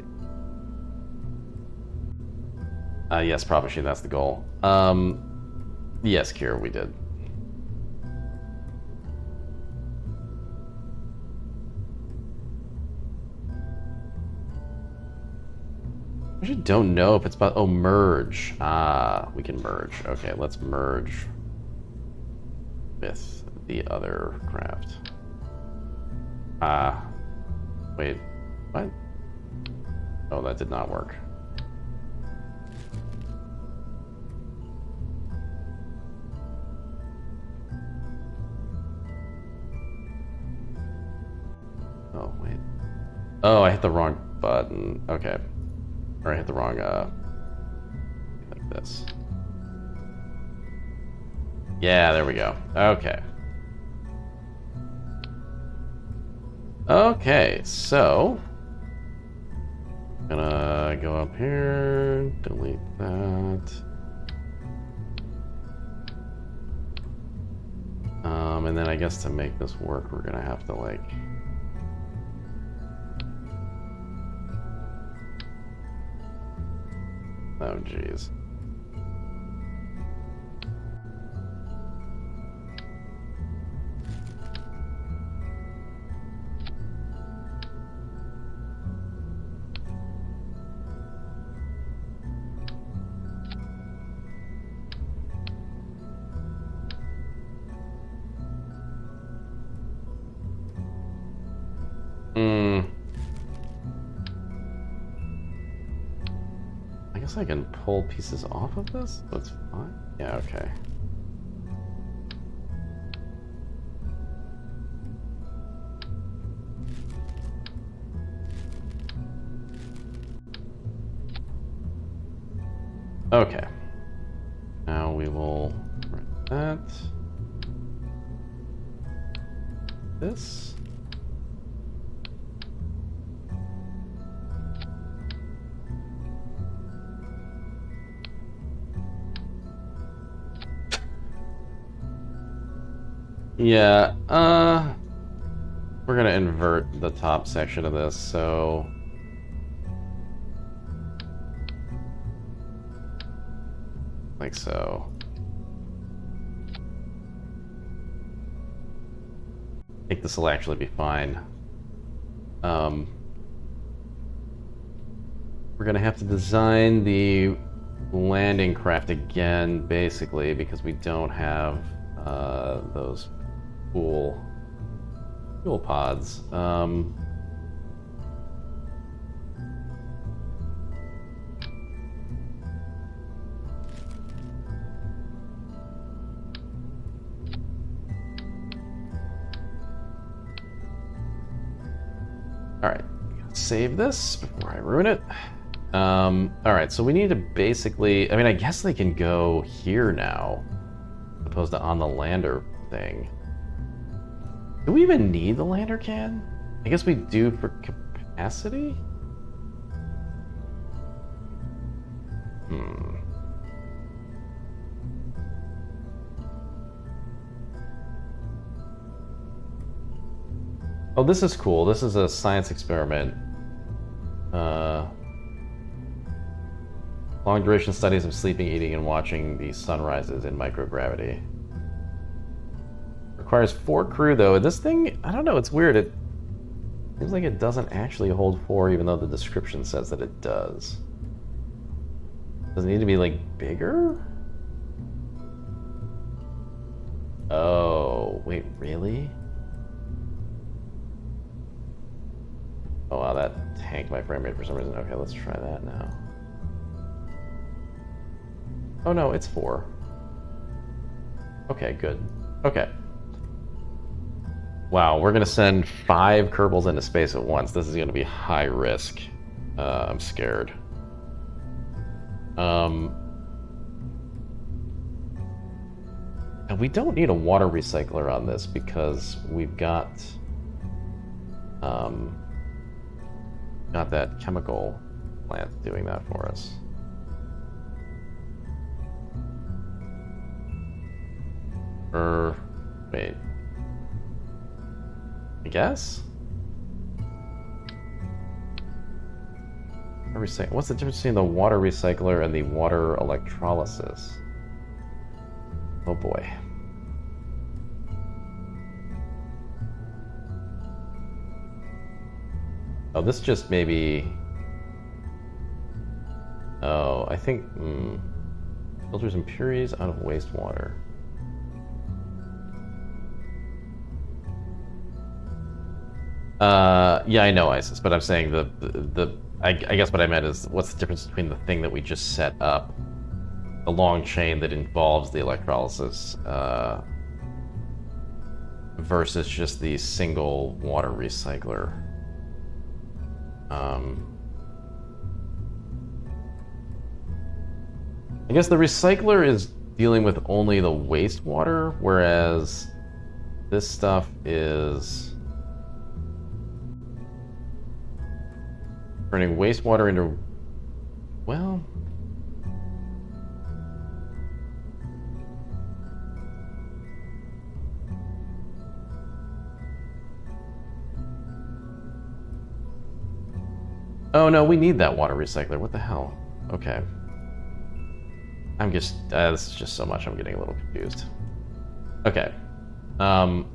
Yes, prop machine, that's the goal. Yes, Kira, we did. I actually don't know if it's about, oh, merge. Ah, we can merge. Okay, let's merge with the other craft. Wait, what? Oh, that did not work. Oh, wait. Oh, I hit the wrong button. Okay. Or I hit the wrong, like this. Yeah, there we go. Okay. Okay, so I'm gonna go up here, delete that. And then I guess to make this work, we're gonna have to, like, oh geez. I guess I can pull pieces off of this? That's fine. Yeah, okay. Okay. Now we will write that. This. Yeah, we're gonna invert the top section of this, so like so. I think this will actually be fine. We're gonna have to design the landing craft again, basically, because we don't have those fuel pods. Alright, save this before I ruin it. Alright, so we need to basically... I mean, I guess they can go here now, as opposed to on the lander thing. Do we even need the lander can? I guess we do for capacity? Oh, this is cool. This is a science experiment. Long duration studies of sleeping, eating, and watching the sunrises in microgravity. Requires 4 crew, though. This thing, I don't know, it's weird. It seems like it doesn't actually hold 4, even though the description says that it does. Does it need to be, like, bigger? Oh, wait, really? Oh, wow, that tanked my frame rate for some reason. Okay, let's try that now. Oh, no, it's 4. Okay, good. Okay. Wow, we're going to send 5 Kerbals into space at once. This is going to be high risk. I'm scared. And we don't need a water recycler on this because we've got that chemical plant doing that for us. Wait. I guess? What's the difference between the water recycler and the water electrolysis? Oh boy. Oh, this just maybe... Oh, I think... Filters impurities out of wastewater. Yeah, I know ISIS, but I'm saying I guess what I meant is, what's the difference between the thing that we just set up, the long chain that involves the electrolysis, versus just the single water recycler? I guess the recycler is dealing with only the wastewater, whereas this stuff is turning wastewater into, well... Oh no, we need that water recycler. What the hell? Okay. I'm just... this is just so much, I'm getting a little confused. Okay. Alright.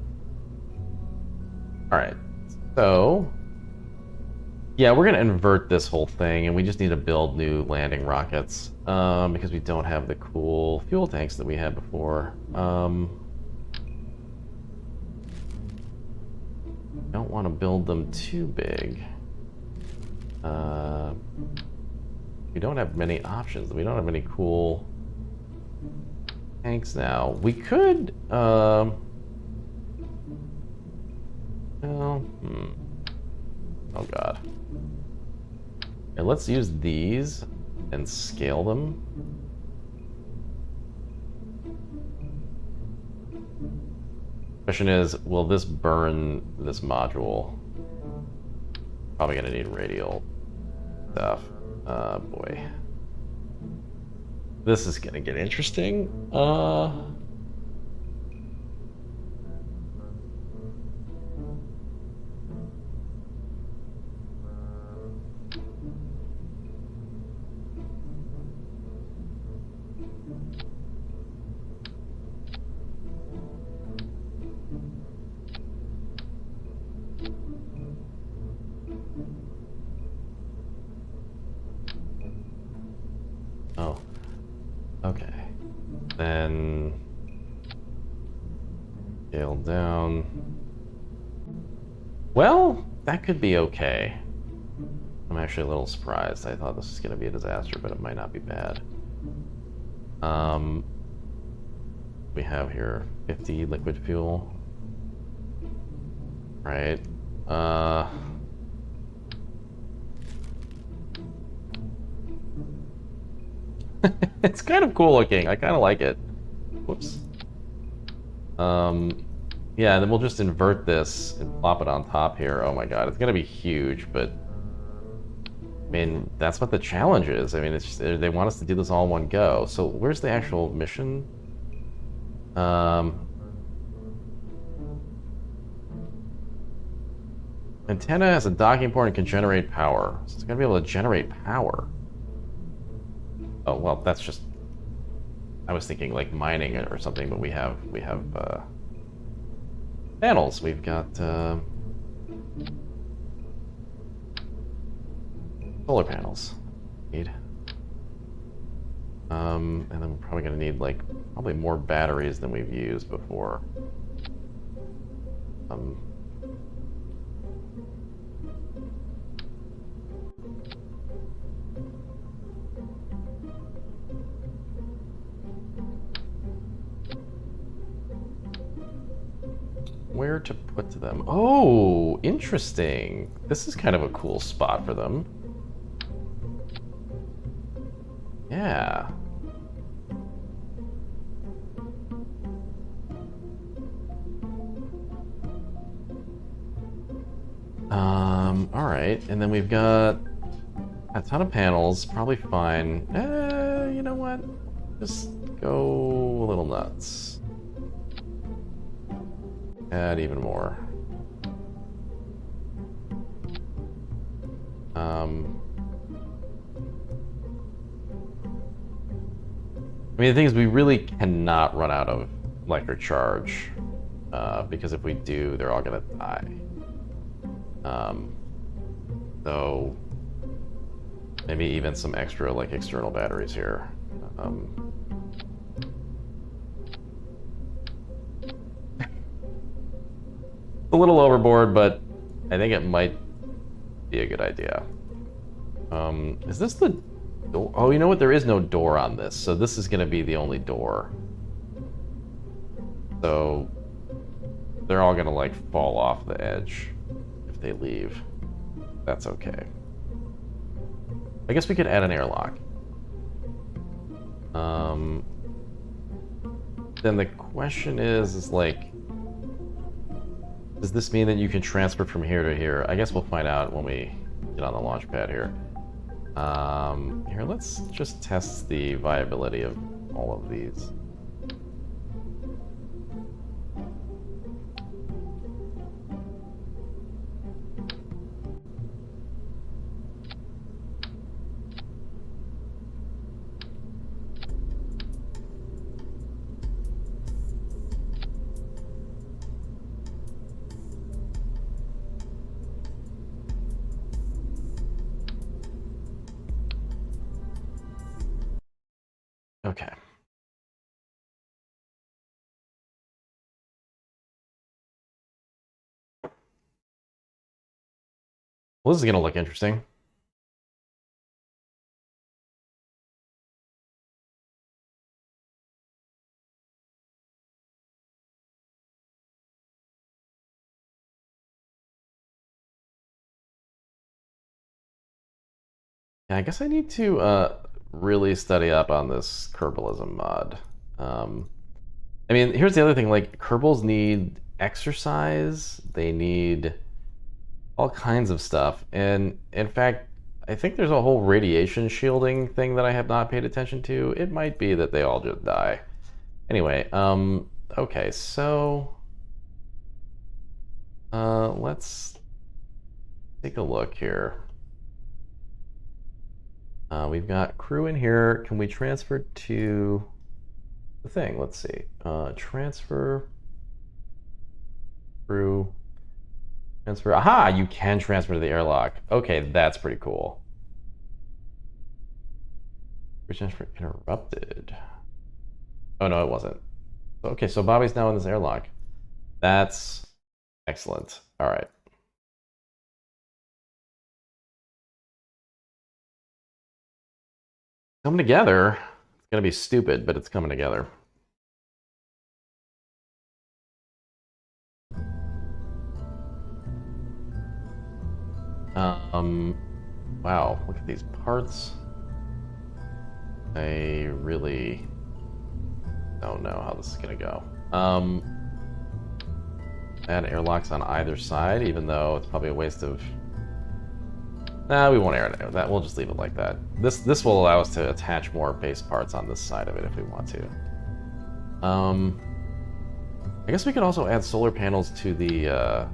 So... Yeah, we're going to invert this whole thing, and we just need to build new landing rockets, because we don't have the cool fuel tanks that we had before. Don't want to build them too big. We don't have many options. We don't have any cool tanks now. We could, well, oh god. And let's use these and scale them. Question is, will this burn this module? Probably gonna need radial stuff. Boy. This is gonna get interesting. Oh, okay. Then scale down. Well, that could be okay. I'm actually a little surprised. I thought this was going to be a disaster, but it might not be bad. We have here 50 liquid fuel. Right. It's kind of cool looking. I kind of like it. Whoops. Yeah, then we'll just invert this and plop it on top here. Oh my god, it's gonna be huge, but I mean, that's what the challenge is. I mean, it's just, they want us to do this all in one go. So where's the actual mission? Antenna has a docking port and can generate power. So it's gonna be able to generate power. Oh well, that's just. I was thinking like mining or something, but we have panels. We've got solar panels. Need. And then we're probably gonna need like probably more batteries than we've used before. Where to put them? Oh, interesting. This is kind of a cool spot for them. Yeah. All right, and then we've got a ton of panels, probably fine. You know what? Just go a little nuts. Add even more. I mean, the thing is, we really cannot run out of electric charge, because if we do, they're all gonna die. So maybe even some extra, like, external batteries here. A little overboard, but I think it might be a good idea. Is this the door? Oh, you know what? There is no door on this, so this is going to be the only door. So they're all going to, like, fall off the edge if they leave. That's okay. I guess we could add an airlock. Then the question is like, does this mean that you can transfer from here to here? I guess we'll find out when we get on the launch pad here. Here, let's just test the viability of all of these. Okay. Well, this is going to look interesting. Yeah, I guess I need to really study up on this Kerbalism mod. I mean, here's the other thing, like, Kerbals need exercise, they need all kinds of stuff, and in fact, I think there's a whole radiation shielding thing that I have not paid attention to. It might be that they all just die. Anyway, okay, so let's take a look here. We've got crew in here. Can we transfer to the thing? Let's see. Transfer crew. Transfer. Aha! You can transfer to the airlock. Okay, that's pretty cool. Transfer interrupted. Oh no, it wasn't. Okay, so Bobby's now in this airlock. That's excellent. All right. Coming together. It's gonna be stupid, but it's coming together. Wow, look at these parts. I really don't know how this is gonna go. Add airlocks on either side, even though it's probably a waste of... Nah, we won't air that. We'll just leave it like that. This will allow us to attach more base parts on this side of it if we want to. I guess we could also add solar panels to the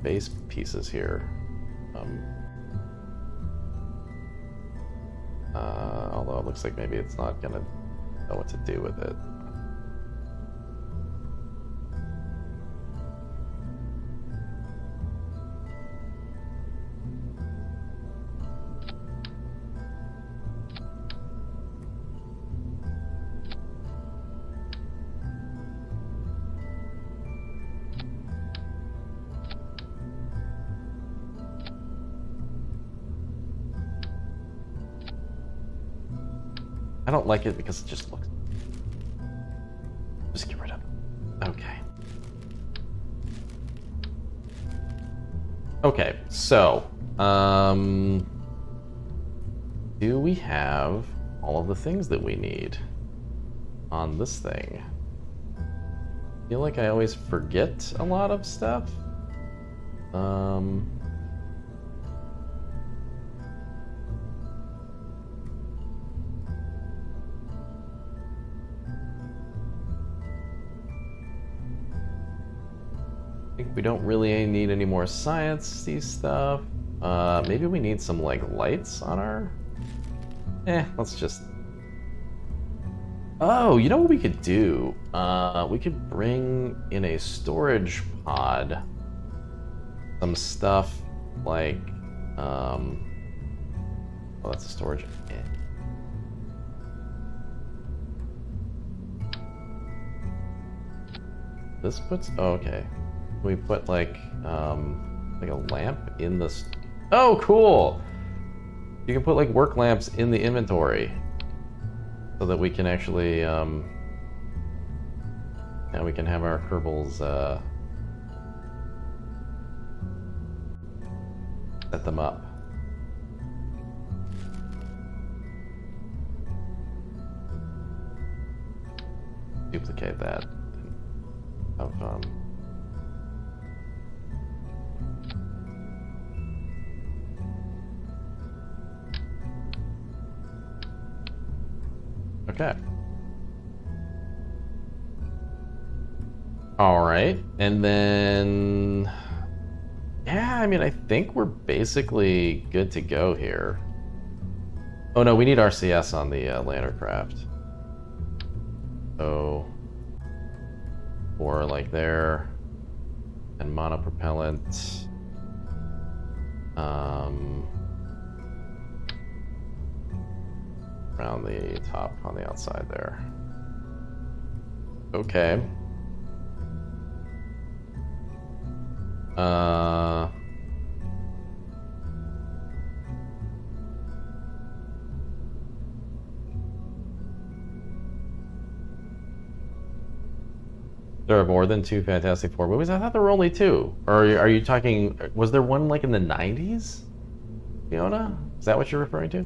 base pieces here. Although it looks like maybe it's not gonna know what to do with it. I don't like it because it just looks... Just get rid of it. Okay. Okay, so... do we have all of the things that we need on this thing? I feel like I always forget a lot of stuff. We don't really need any more science-y stuff. Maybe we need some, like, lights on our... let's just... Oh, you know what we could do? We could bring in a storage pod some stuff like... Oh, that's a storage... This puts... Oh, okay. We put like a lamp in the... Oh, cool! You can put like work lamps in the inventory so that we can actually now we can have our Kerbals set them up. Duplicate that. Of Okay. All right, and then... Yeah, I mean, I think we're basically good to go here. Oh no, we need RCS on the Landercraft. So... 4 like there. And monopropellant. Around the top on the outside there. Okay. There are more than 2 Fantastic Four movies? I thought there were only 2. Or are you talking... Was there one like in the 90s? Fiona? Is that what you're referring to?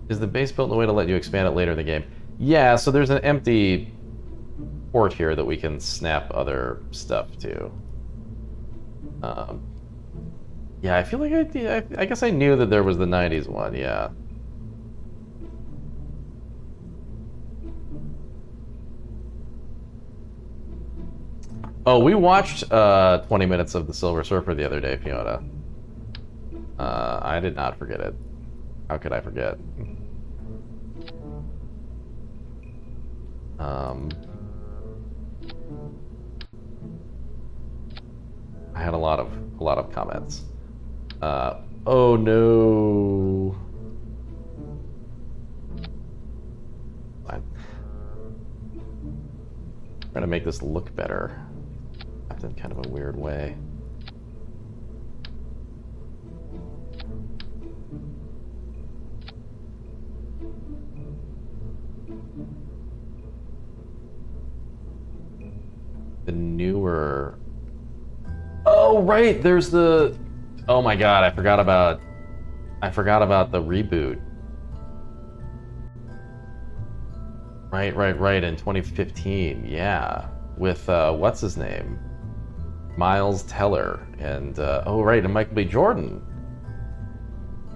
Is the base built in a way to let you expand it later in the game? Yeah, so there's an empty port here that we can snap other stuff to. Yeah, I feel like I guess I knew that there was the 90s one, yeah. Oh, we watched 20 minutes of The Silver Surfer the other day, Fiona. I did not forget it. How could I forget? I had a lot of comments. Oh no. Fine. I'm trying to make this look better. In kind of a weird way. The newer... Oh, right, there's the... Oh my god, I forgot about I forgot about the reboot. Right, in 2015, yeah. With, what's his name? Miles Teller, and, oh right, and Michael B. Jordan.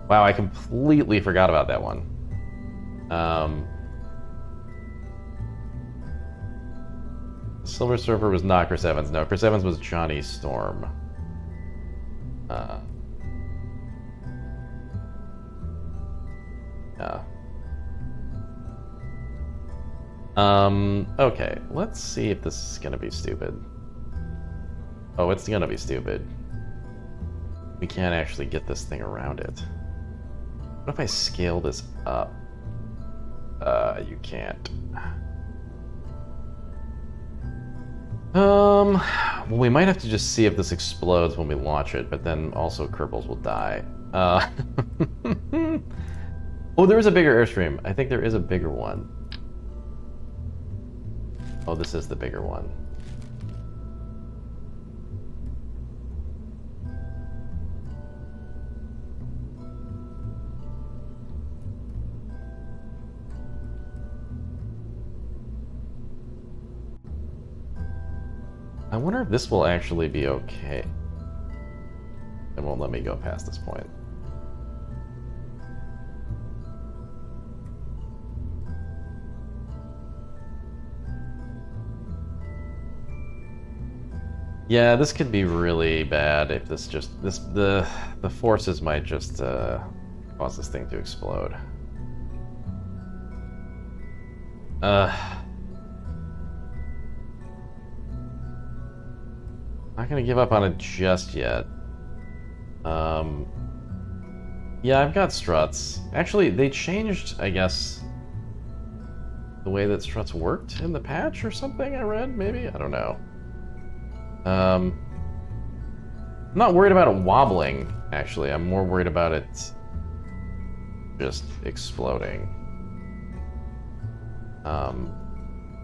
Wow, I completely forgot about that one. Silver Surfer was not Chris Evans. No, Chris Evans was Johnny Storm. Yeah. Okay, let's see if this is gonna be stupid. Oh, it's gonna be stupid. We can't actually get this thing around it. What if I scale this up? You can't. Well, we might have to just see if this explodes when we launch it, but then also Kerbals will die. Oh, there is a bigger Airstream. I think there is a bigger one. Oh, this is the bigger one. I wonder if this will actually be okay. It won't let me go past this point. Yeah, this could be really bad if this just the forces might just cause this thing to explode. Not gonna give up on it just yet. Yeah, I've got struts. Actually, they changed, I guess, the way that struts worked in the patch or something. I read, maybe, I don't know. I'm not worried about it wobbling, actually. I'm more worried about it just exploding.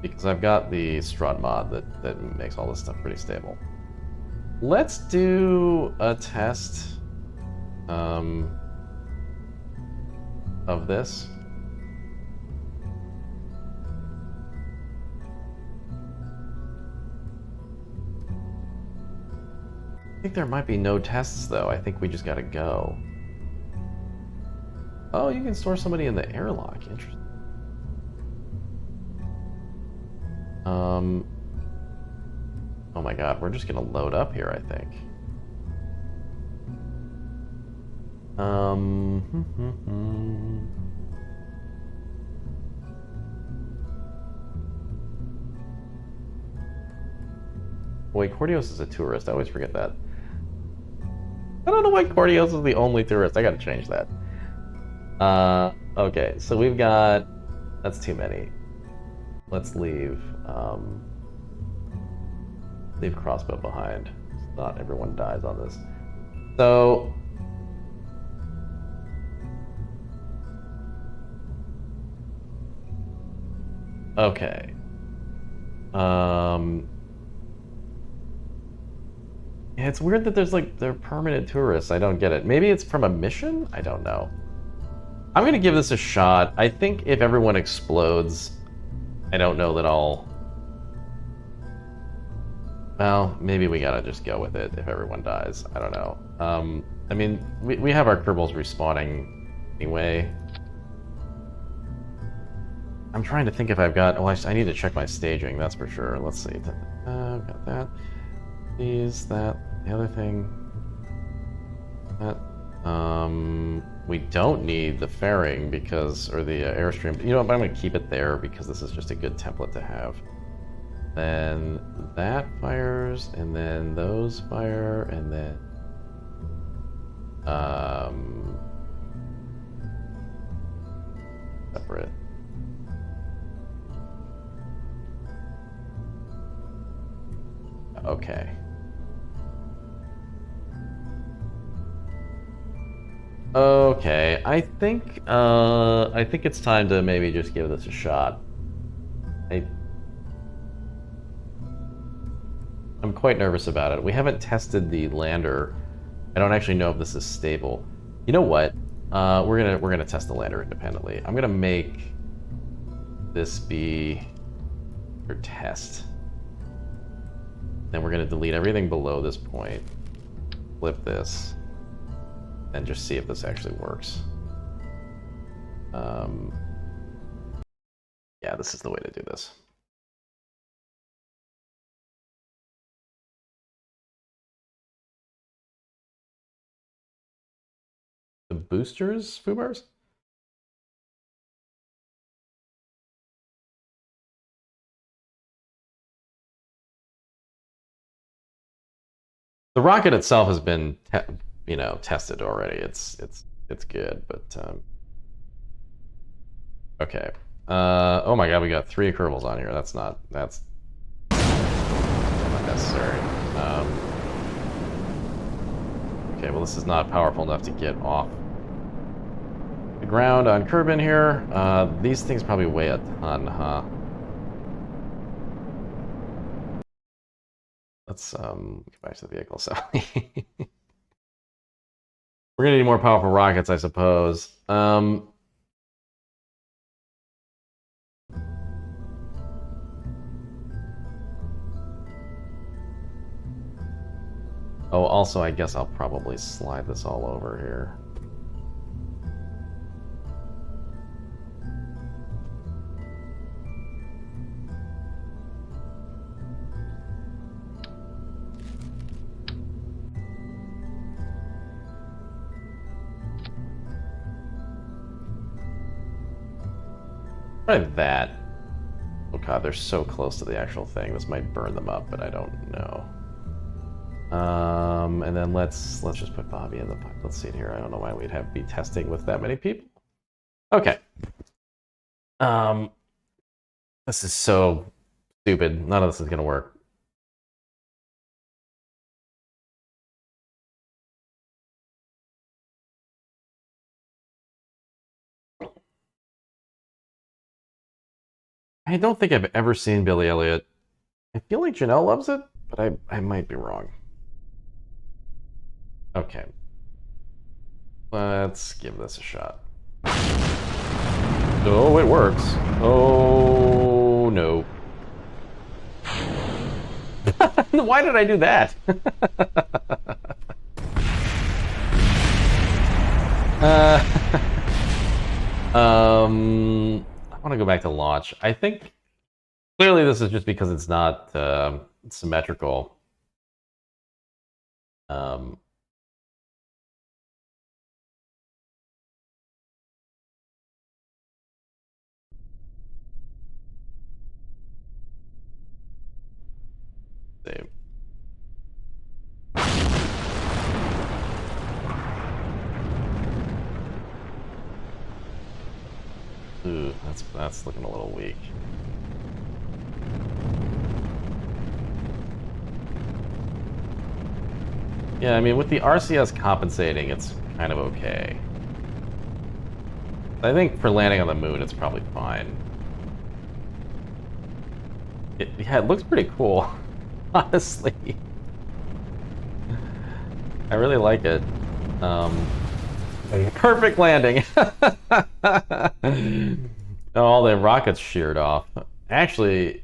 Because I've got the strut mod that makes all this stuff pretty stable. Let's do a test of this. I think there might be no tests, though. I think we just gotta go. Oh, you can store somebody in the airlock. Interesting. Oh my god, we're just gonna load up here, I think. Wait, Cordios is a tourist. I always forget that. I don't know why Cordios is the only tourist. I gotta change that. Okay, so we've got... That's too many. Let's leave, leave crossbow behind. Not everyone dies on this. So... Okay. Yeah, it's weird that there's like, they're permanent tourists. I don't get it. Maybe it's from a mission? I don't know. I'm gonna give this a shot. I think if everyone explodes, I don't know that I'll... Well, maybe we gotta just go with it if everyone dies. I don't know. I mean, we have our Kerbals respawning anyway. I'm trying to think if I've got... Oh, I need to check my staging, that's for sure. Let's see. I've got that. These, that, the other thing. That. We don't need the fairing because... Or the Airstream. You know what, I'm going to keep it there because this is just a good template to have. Then that fires, and then those fire, and then... Separate. Okay. Okay, I think it's time to maybe just give this a shot. I'm quite nervous about it. We haven't tested the lander. I don't actually know if this is stable. You know what? We're gonna test the lander independently. I'm gonna make this be your test. Then we're gonna delete everything below this point. Flip this, and just see if this actually works. Yeah, this is the way to do this. The boosters, Fubars? The rocket itself has been, tested already. It's good, but okay. Oh my god, we got 3 Kerbals on here. That's not necessary. Okay, well this is not powerful enough to get off the ground on Kerbin here. These things probably weigh a ton, huh? Let's get back to the vehicle. So we're gonna need more powerful rockets, I suppose. Oh, also, I guess I'll probably slide this all over here. Try that. Oh god, they're so close to the actual thing. This might burn them up, but I don't know. And then let's just put Bobby in the pilot seat here. I don't know why we'd have be testing with that many people. Okay. This is so stupid. None of this is gonna work. I don't think I've ever seen Billy Elliot. I feel like Janelle loves it, but I might be wrong. Okay. Let's give this a shot. Oh, it works. Oh, no. Why did I do that? I want to go back to launch. I think clearly this is just because it's not symmetrical. Save. Ooh, that's looking a little weak. Yeah, I mean, with the RCS compensating, it's kind of okay. I think for landing on the moon, it's probably fine. Yeah, it looks pretty cool, honestly. I really like it. Perfect landing. All the rockets sheared off. Actually,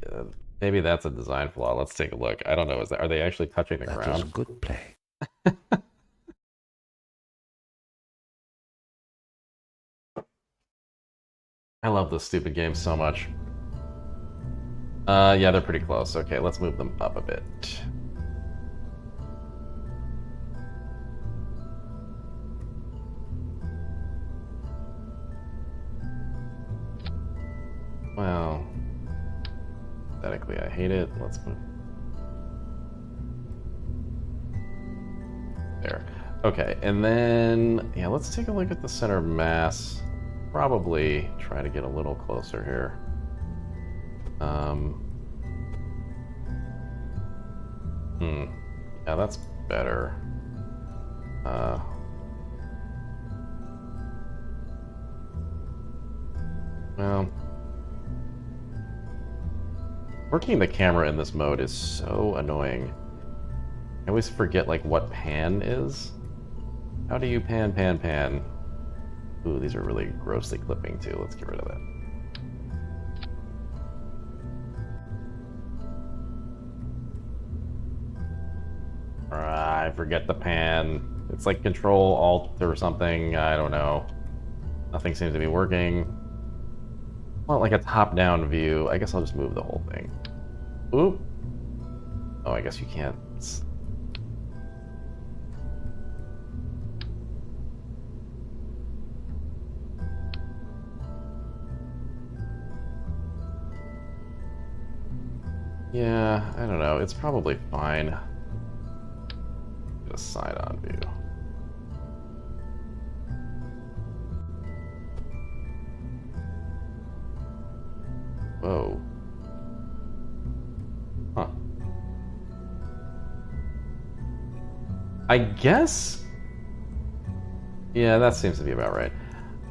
maybe that's a design flaw. Let's take a look. I don't know. Are they actually touching the ground?
That was good play.
I love this stupid game so much. Yeah, they're pretty close. Okay, let's move them up a bit. Well, aesthetically, I hate it. Let's move. There. Okay, and then, yeah, let's take a look at the center of mass. Probably try to get a little closer here. Yeah, that's better. Well, working the camera in this mode is so annoying. I always forget, like, what pan is. How do you pan? Ooh, these are really grossly clipping too. Let's get rid of that. I forget the pan. It's like Control Alt or something. I don't know. Nothing seems to be working. Well, like a top-down view. I guess I'll just move the whole thing. Oop. Oh, I guess you can't. Yeah, I don't know. It's probably fine. Get a side-on view. Whoa. Huh. I guess... Yeah, that seems to be about right.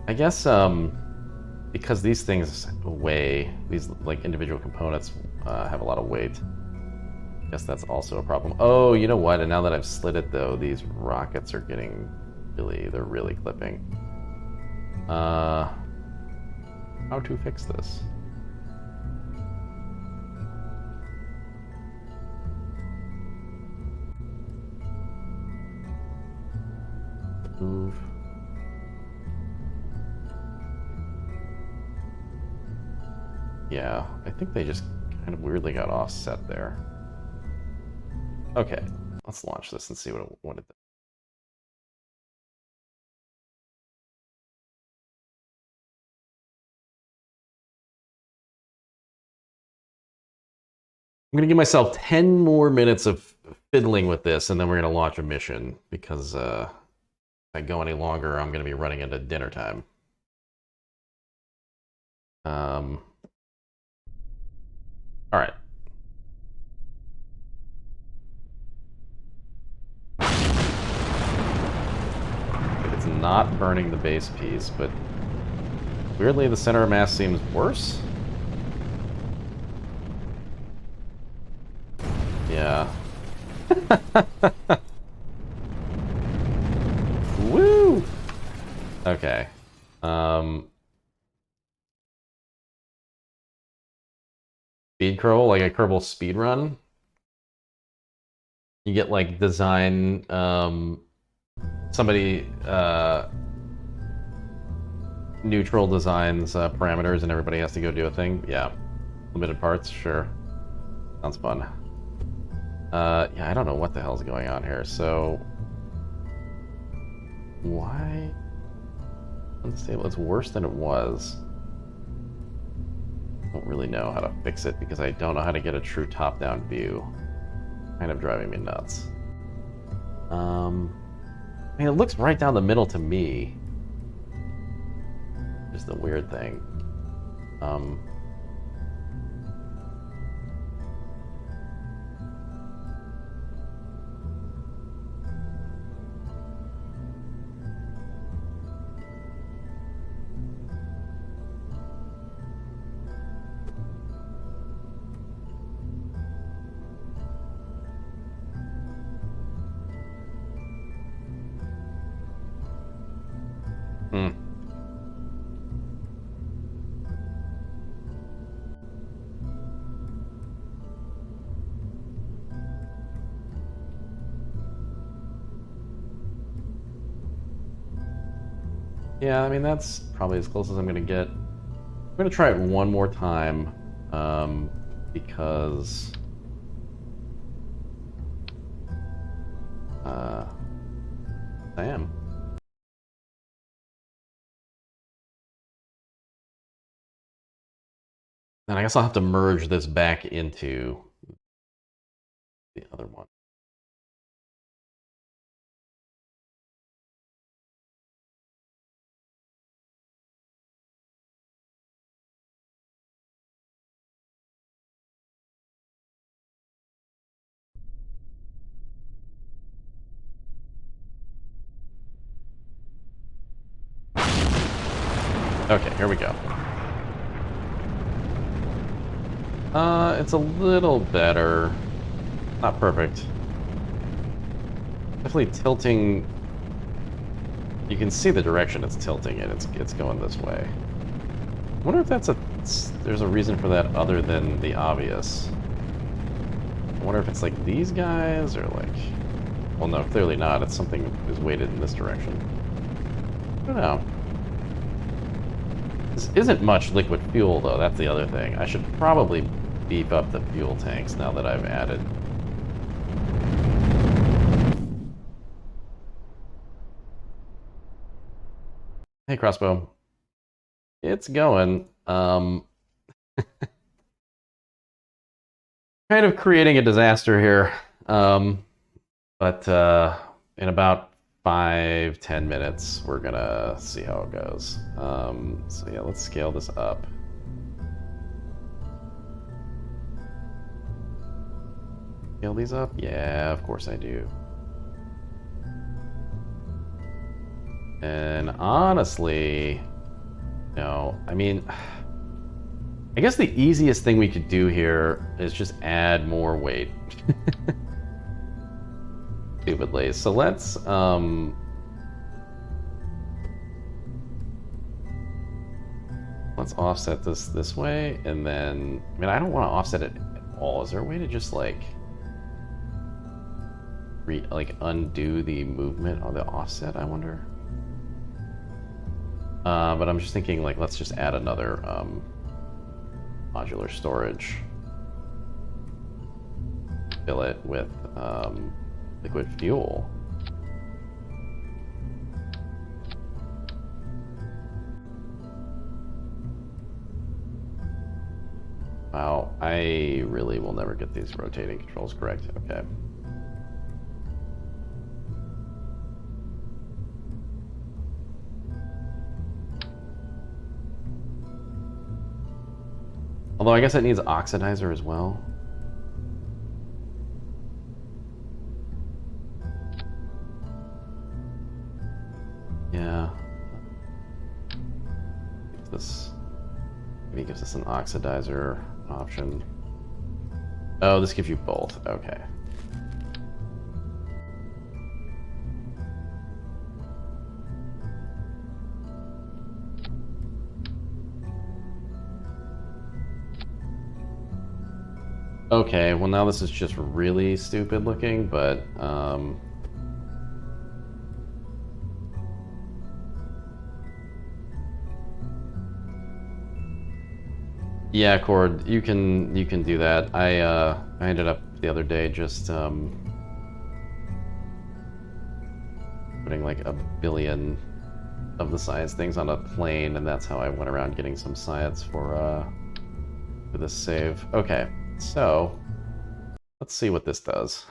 I guess, because these things weigh, these, like, individual components have a lot of weight. I guess that's also a problem. Oh, you know what? And now that I've slid it, though, these rockets are getting they're really clipping. How to fix this? Move. Yeah, I think they just kind of weirdly got offset there. Okay, let's launch this and see what it does. I'm going to give myself 10 more minutes of fiddling with this, and then we're going to launch a mission, because if I go any longer, I'm going to be running into dinner time. All right. It's not burning the base piece, but weirdly the center of mass seems worse. Yeah. Woo! Okay. Speed curl, like a Kerbal speed run. You get like design, somebody neutral designs parameters, and everybody has to go do a thing. Yeah, limited parts, sure. Sounds fun. Yeah, I don't know what the hell's going on here. So why unstable? It's worse than it was. I don't really know how to fix it because I don't know how to get a true top-down view. Kind of driving me nuts. I mean, it looks right down the middle to me. Is the weird thing. Yeah, I mean, that's probably as close as I'm going to get. I'm going to try it one more time, because I am. And I guess I'll have to merge this back into the other one. Okay, here we go. It's a little better. Not perfect. Definitely tilting You can see the direction it's tilting in. It's going this way. I wonder if there's a reason for that other than the obvious. I wonder if it's like these guys or like... Well, no, clearly not. It's something is weighted in this direction. I don't know. This isn't much liquid fuel, though. That's the other thing. I should probably beef up the fuel tanks now that I've added. Hey, Crossbow. It's going. Kind of creating a disaster here. But in about 5-10 minutes, we're gonna see how it goes. So yeah, let's scale this up. Scale these up? Yeah, of course I do. And honestly, no, I mean, I guess the easiest thing we could do here is just add more weight. Stupidly. So let's offset this way, and then, I mean, I don't want to offset it at all. Is there a way to just like undo the movement of the offset, I wonder? But I'm just thinking, like, let's just add another modular storage. Fill it with liquid fuel. Wow, I really will never get these rotating controls correct. Okay. Although I guess it needs oxidizer as well. Yeah. Maybe gives us an oxidizer option. Oh, this gives you both. Okay. Okay, well now this is just really stupid looking, but yeah, Cord, you can do that. I ended up the other day just putting like 1,000,000,000 of the science things on a plane, and that's how I went around getting some science for this save. Okay, so let's see what this does.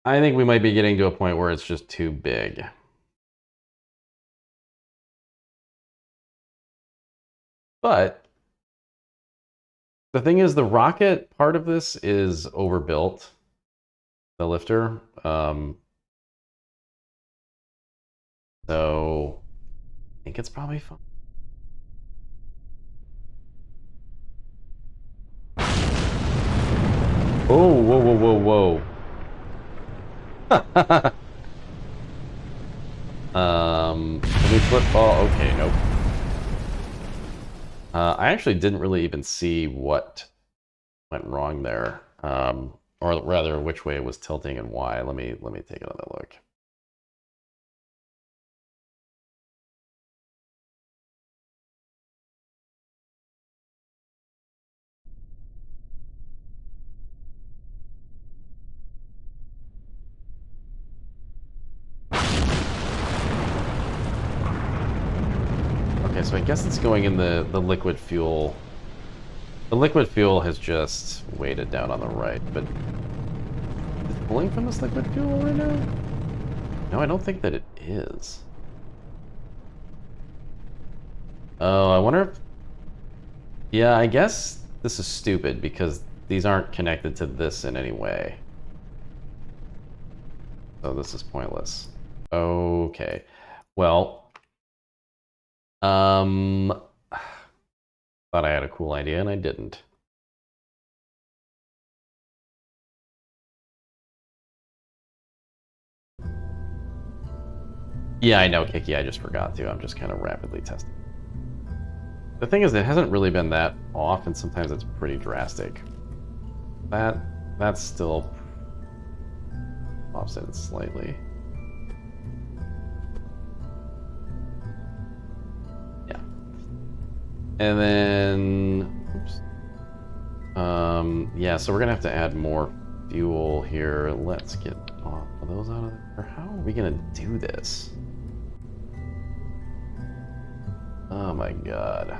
I think we might be getting to a point where it's just too big. But the thing is, the rocket part of this is overbuilt. The lifter. So I think it's probably fine. Oh, whoa, whoa, whoa, whoa. Can we flip? Oh, okay, nope. I actually didn't really even see what went wrong there, or rather, which way it was tilting and why. Let me take another look. Okay, so I guess it's going in the liquid fuel. The liquid fuel has just weighted down on the right, but is it pulling from this liquid fuel right now? No, I don't think that it is. Oh, I wonder if... Yeah, I guess this is stupid because these aren't connected to this in any way. So this is pointless. Okay. Well, thought I had a cool idea and I didn't. Yeah, I know, Kiki, I just forgot to. I'm just kind of rapidly testing. The thing is, it hasn't really been that off, and sometimes it's pretty drastic. That's still offset slightly. Yeah. And then, oops. Yeah, so we're gonna have to add more fuel here. Let's get all of those out of there. How are we gonna do this? Oh my god.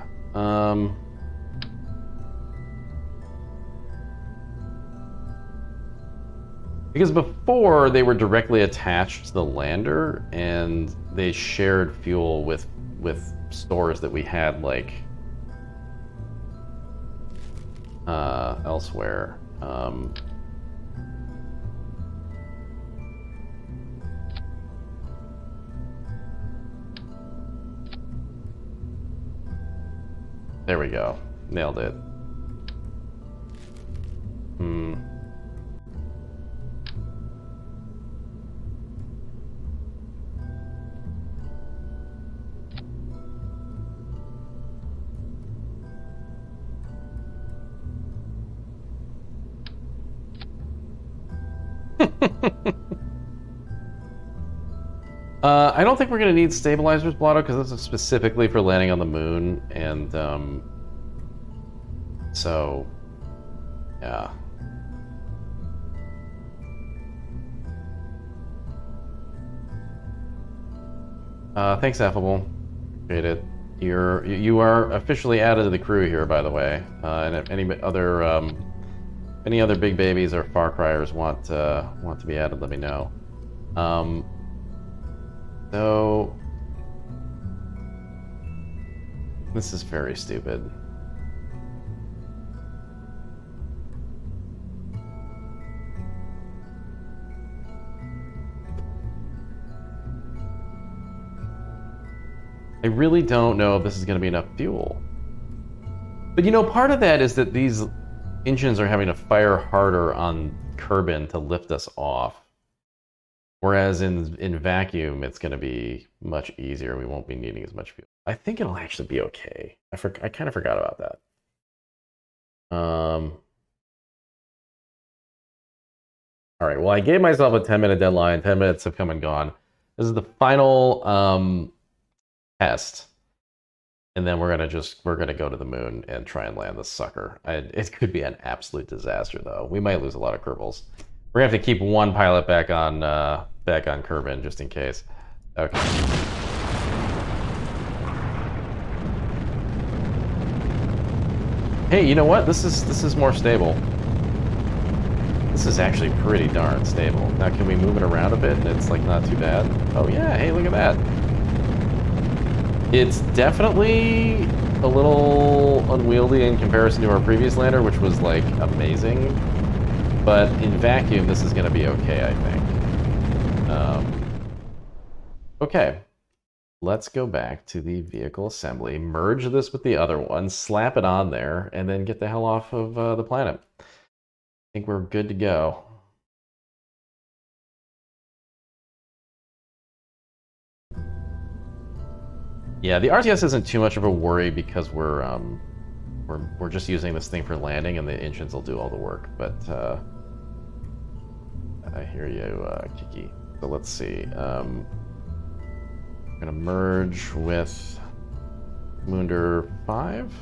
Because before they were directly attached to the lander and they shared fuel with stores that we had like elsewhere. There we go. Nailed it. I don't think we're going to need stabilizers, Blotto, because this is specifically for landing on the moon, and so, yeah. Thanks, Affable. Appreciate it. You are officially added to the crew here, by the way. And if any other big babies or Far Cryers want to be added, let me know. So this is very stupid. I really don't know if this is going to be enough fuel. But you know, part of that is that these engines are having to fire harder on Kerbal to lift us off. Whereas in vacuum, it's going to be much easier. We won't be needing as much fuel. I think it'll actually be okay. I kind of forgot about that. All right, well, I gave myself a 10-minute deadline. 10 minutes have come and gone. This is the final test. And then we're gonna go to the moon and try and land this sucker. It could be an absolute disaster, though. We might lose a lot of Kerbals. We're gonna have to keep one pilot back on Kerbal just in case. Okay. Hey, you know what? This is more stable. This is actually pretty darn stable. Now, can we move it around a bit and it's like not too bad? Oh yeah, hey, look at that. It's definitely a little unwieldy in comparison to our previous lander, which was like amazing. But in vacuum, this is going to be okay, I think. Okay, let's go back to the vehicle assembly, merge this with the other one, slap it on there, and then get the hell off of the planet. I think we're good to go. Yeah, the RTS isn't too much of a worry because we're just using this thing for landing, and the engines will do all the work. But I hear you, Kiki. So let's see. I'm gonna merge with Moonder 5.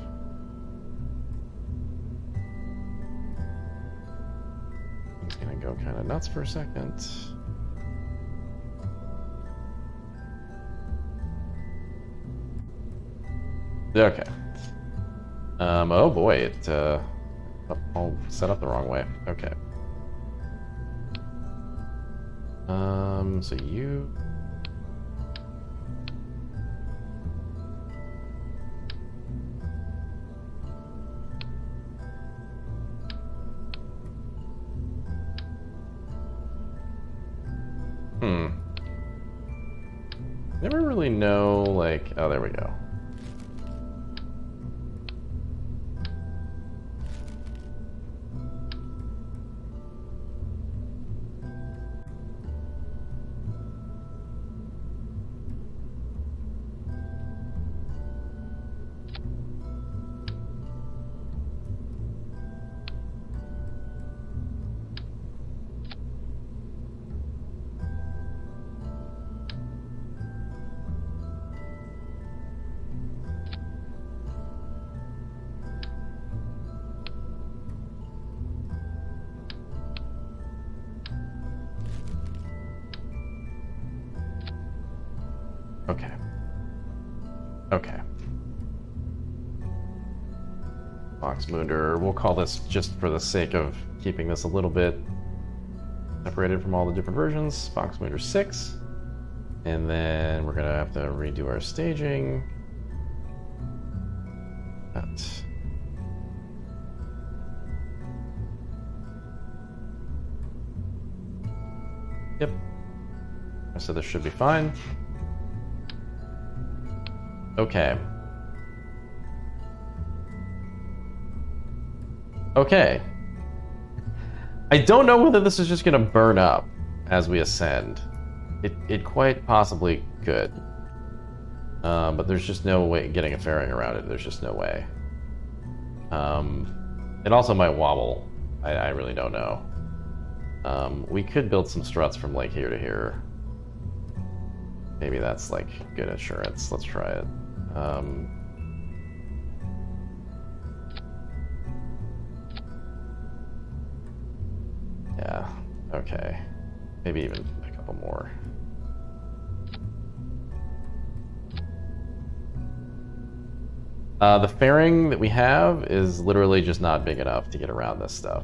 I'm just gonna go kind of nuts for a second. Okay. Oh boy, it all set up the wrong way. Okay. So you. Never really know, like, oh, there we go. Okay. Foxmunder. We'll call this, just for the sake of keeping this a little bit separated from all the different versions, Foxmunder 6. And then we're going to have to redo our staging. That. Yep. So this should be fine. Okay. Okay. I don't know whether this is just going to burn up as we ascend. It quite possibly could. But there's just no way getting a fairing around it. There's just no way. It also might wobble. I really don't know. We could build some struts from like here to here. Maybe that's like good insurance. Let's try it. Yeah, okay. Maybe even a couple more. The fairing that we have is literally just not big enough to get around this stuff.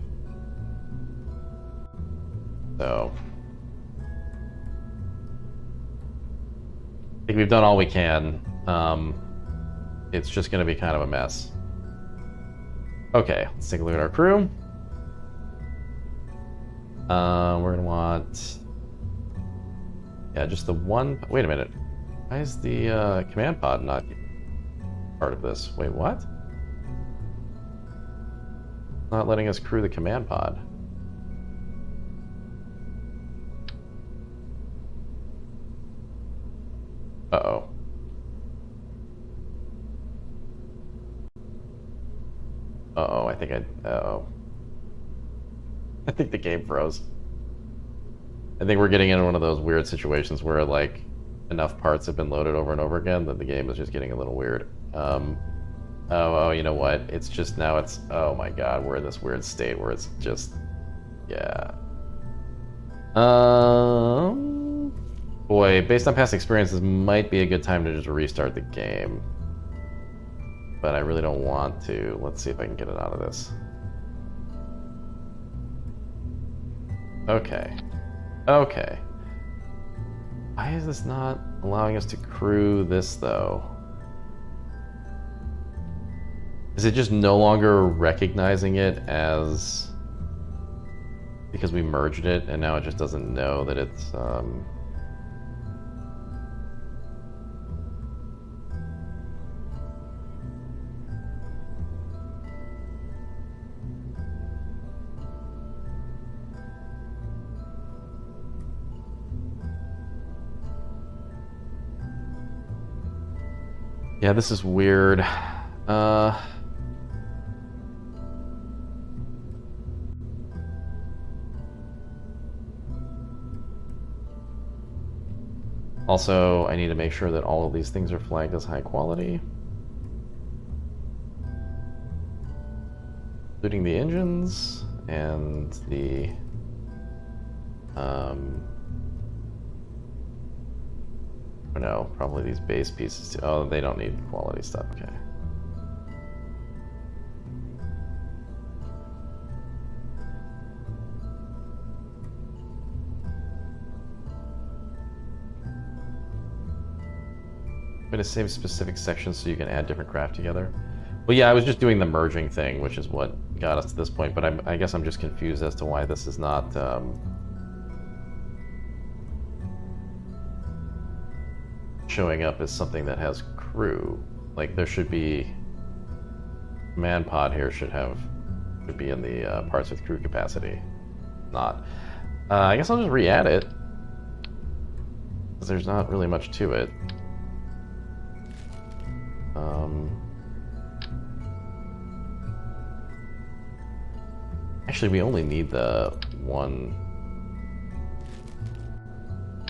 So I think we've done all we can. It's just going to be kind of a mess. Okay, let's take a look at our crew. We're going to want... Yeah, just the one... Wait a minute. Why is the command pod not part of this? Wait, what? Not letting us crew the command pod. Uh-oh. Uh-oh, I think uh-oh. I think the game froze. I think we're getting in one of those weird situations where, like, enough parts have been loaded over and over again that the game is just getting a little weird. Oh, you know what? It's just now it's... Oh my god, we're in this weird state where it's just... Yeah. Boy, based on past experiences, might be a good time to just restart the game. But I really don't want to. Let's see if I can get it out of this. Okay. Okay. Why is this not allowing us to crew this, though? Is it just no longer recognizing it as... Because we merged it, and now it just doesn't know that it's... Yeah, this is weird. Also, I need to make sure that all of these things are flagged as high quality. Including the engines and the... Oh no, probably these base pieces too. Oh, they don't need quality stuff, okay. I'm going to save specific sections so you can add different craft together. Well, yeah, I was just doing the merging thing, which is what got us to this point, but I guess I'm just confused as to why this is not... showing up as something that has crew. Like, there should be... Command pod here should be in the parts with crew capacity. Not. I guess I'll just re-add it. Because there's not really much to it. Actually, we only need the one...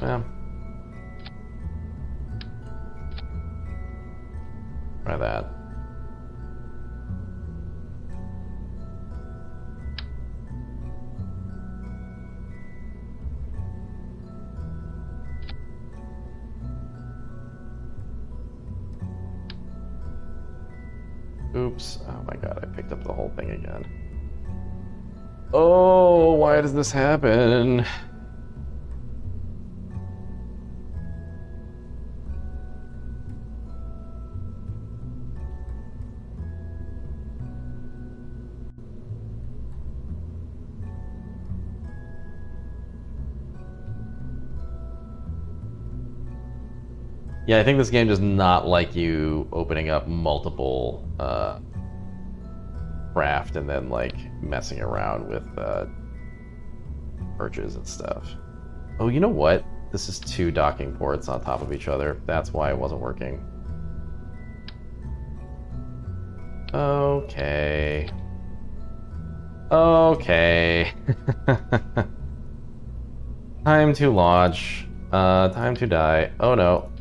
Yeah. Try that. Oops. Oh my god, I picked up the whole thing again. Oh, why does this happen? Yeah, I think this game does not like you opening up multiple craft and then like messing around with perches and stuff. Oh, you know what? This is two docking ports on top of each other. That's why it wasn't working. Okay. Okay. Time to launch. Time to die. Oh no.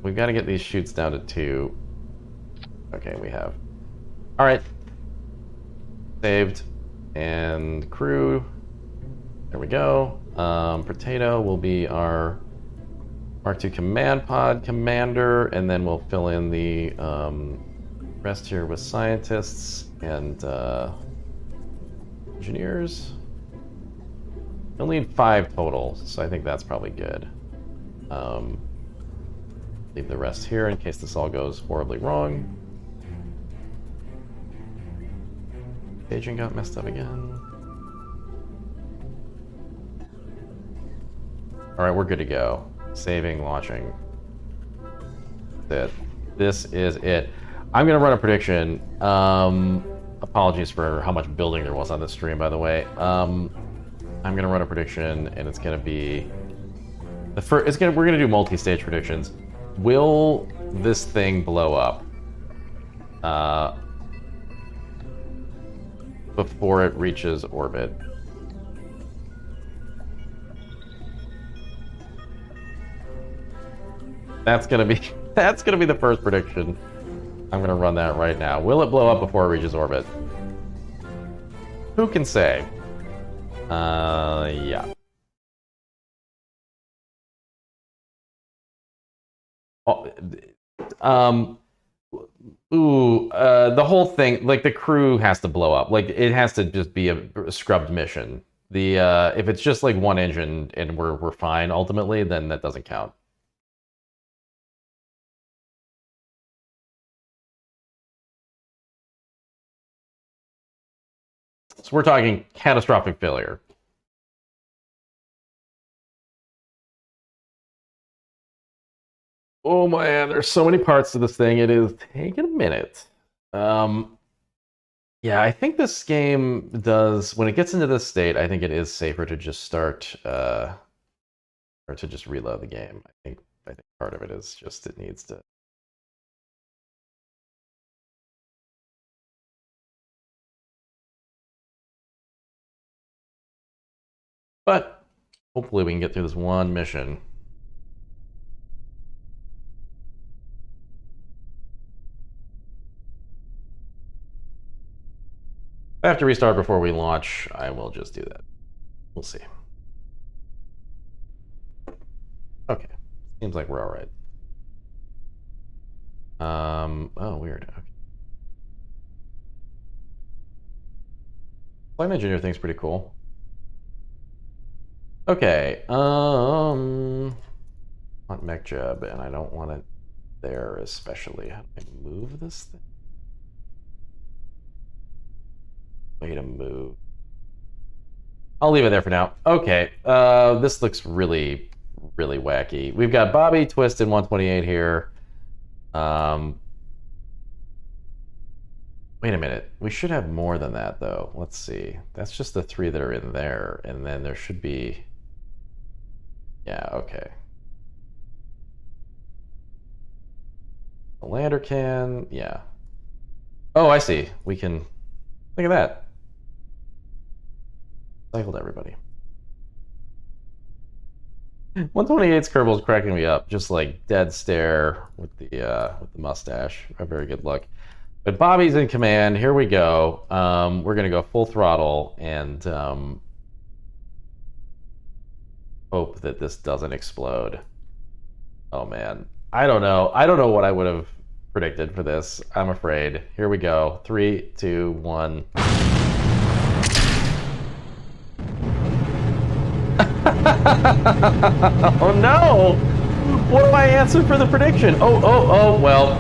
We've got to get these chutes down to 2. Okay, we have. Alright. Saved. And crew. There we go. Potato will be our Mark II Command Pod Commander, and then we'll fill in the rest here with scientists and engineers. We'll need 5 total, so I think that's probably good. Leave the rest here in case this all goes horribly wrong. Paging got messed up again. Alright, we're good to go. Saving, launching. That's it. This is it. I'm going to run a prediction. Apologies for how much building there was on this stream, by the way. I'm going to run a prediction, and it's going to be... we're going to do multi-stage predictions. Will this thing blow up before it reaches orbit? That's gonna be the first prediction. I'm gonna run that right now. Will it blow up before it reaches orbit? Who can say? Yeah. The whole thing, like the crew has to blow up. Like it has to just be a scrubbed mission. If it's just like one engine and we're fine ultimately, then that doesn't count. So we're talking catastrophic failure. Oh man, there's so many parts to this thing. It is taking a minute. Yeah, I think this game does, when it gets into this state, I think it is safer to just start or to just reload the game. I think part of it is just it needs to. But hopefully we can get through this one mission. If I have to restart before we launch, I will just do that. We'll see. Okay. Seems like we're all right. Oh, weird. Okay. Flight engineer thing's pretty cool. Okay. I want mech job, and I don't want it there especially. How do I move this thing? Way to move. I'll leave it there for now. Okay. This looks really, really wacky. We've got Bobby, Twist, and 128 here. Wait a minute. We should have more than that, though. Let's see. That's just the 3 that are in there, and then there should be... Yeah, okay. The lander can... Yeah. Oh, I see. We can... Look at that. Cycled everybody. 128's Kerbal is cracking me up. Just like dead stare with the mustache. A very good look. But Bobby's in command. Here we go. We're gonna go full throttle and hope that this doesn't explode. Oh man, I don't know. I don't know what I would have predicted for this. I'm afraid. Here we go. 3, 2, 1. Oh no! What do I answer for the prediction? Oh, well.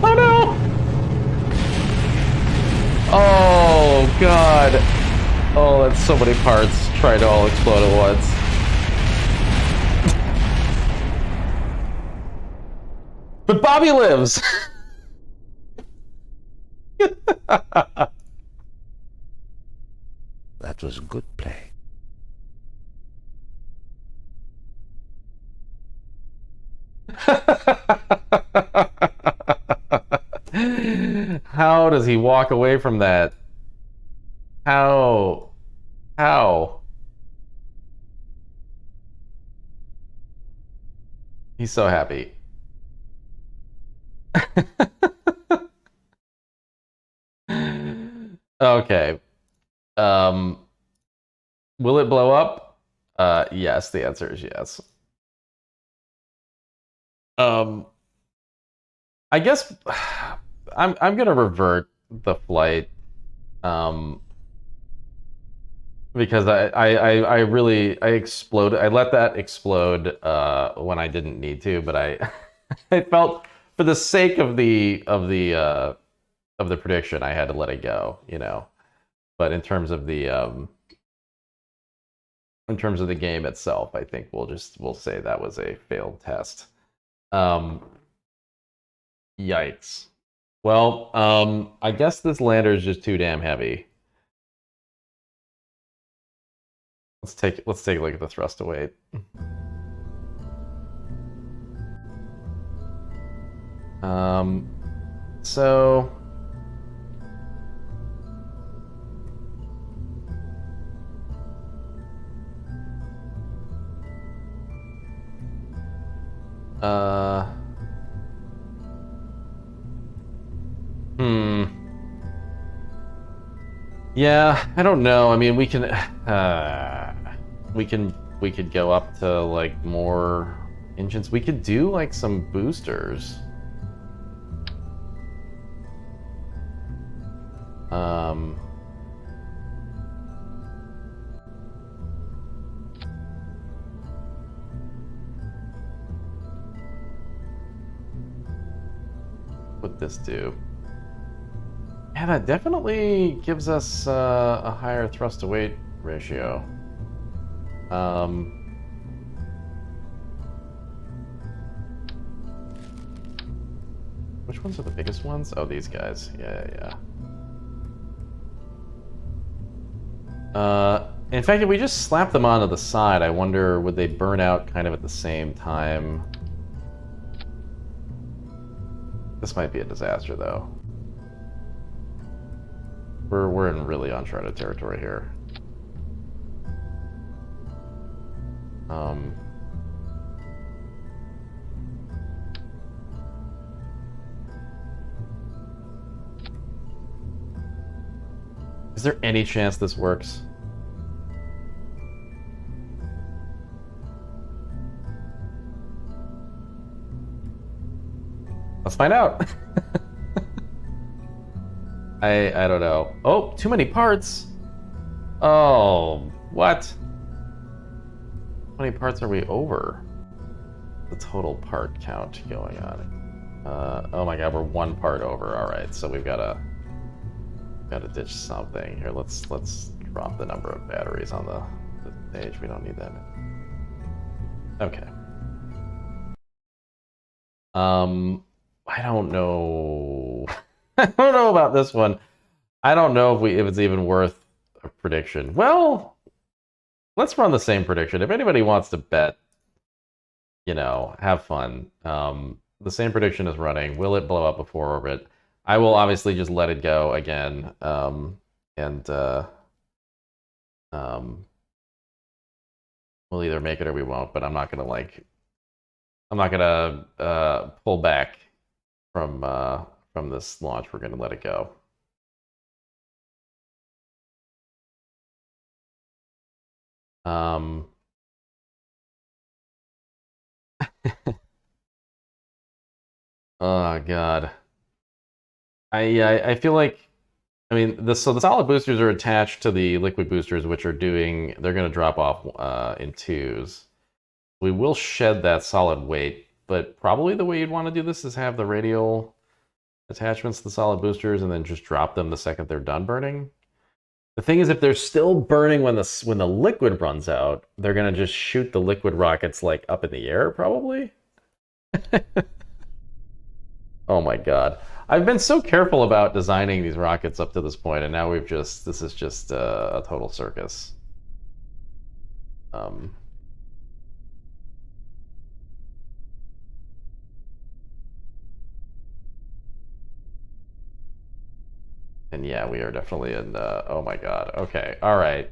Oh no! Oh god. Oh, that's so many parts trying to all explode at once. But Bobby lives!
That was a good play.
How does he walk away from that? How? How? He's so happy. Okay. Um, will it blow up? Yes, the answer is yes. I guess I'm gonna revert the flight. Because I really I exploded. I let that explode when I didn't need to, but I I felt for the sake of the prediction, I had to let it go, you know. But in terms of the game itself, I think we'll say that was a failed test. Yikes. Well, I guess this lander is just too damn heavy. Let's take a look at the thrust to weight. So yeah, I don't know. I mean, we could go up to like more engines. We could do like some boosters. What this do? Yeah, that definitely gives us a higher thrust to weight ratio. Which ones are the biggest ones? Oh, these guys. Yeah. In fact, if we just slap them onto the side, I wonder, would they burn out kind of at the same time? This might be a disaster, though. We're in really uncharted territory here. Is there any chance this works? Let's find out. I don't know. Oh, too many parts. Oh, what? How many parts are we over? The total part count going on. Oh my god, we're one part over. All right, so we've gotta ditch something here. Let's drop the number of batteries on the stage. We don't need that. Okay. I don't know. I don't know about this one. I don't know if it's even worth a prediction. Well, let's run the same prediction. If anybody wants to bet, you know, have fun. The same prediction is running. Will it blow up before orbit? I will obviously just let it go again. We'll either make it or we won't, but I'm not gonna pull back from this launch. We're gonna let it go. Um, oh god. I feel like, I mean, so the solid boosters are attached to the liquid boosters, which are doing, they're going to drop off in twos. We will shed that solid weight, but probably the way you'd want to do this is have the radial attachments to the solid boosters and then just drop them the second they're done burning. The thing is, if they're still burning when the liquid runs out, they're gonna just shoot the liquid rockets like up in the air, probably. Oh my god. I've been so careful about designing these rockets up to this point, and now this is just a total circus. Um, and yeah, we are definitely in, oh my god. Okay, all right.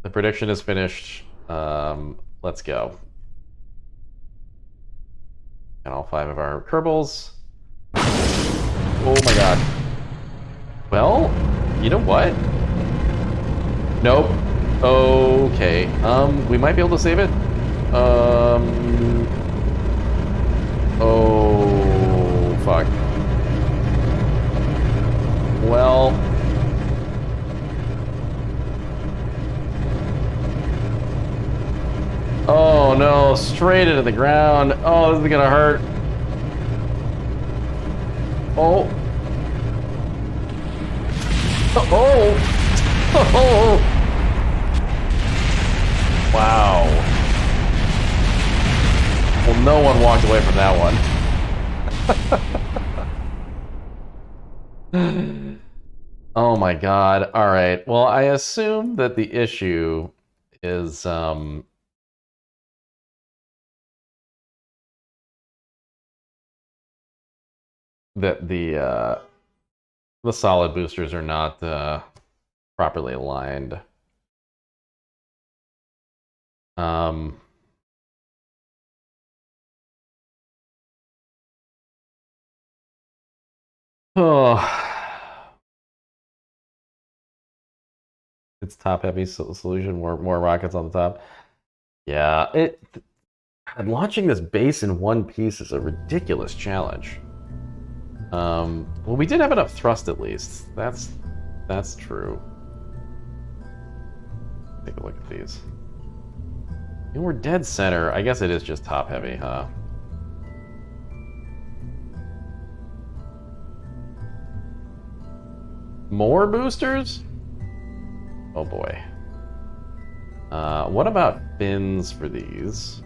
The prediction is finished. Let's go. And all 5 of our Kerbals. Oh my god. Well, you know what? Nope. Okay. We might be able to save it. Oh, fuck. Well. Oh no, straight into the ground. Oh, this is gonna hurt. Oh. Oh. Oh. Wow. Well, no one walked away from that one. Oh my god. All right. Well, I assume that the issue is that the solid boosters are not properly aligned. Um, oh, it's top heavy solution. More rockets on the top. Yeah, launching this base in one piece is a ridiculous challenge. Well, we did have enough thrust at least. That's true. Take a look at these. And we're dead center. I guess it is just top heavy, huh? More boosters? Oh boy. What about fins for these?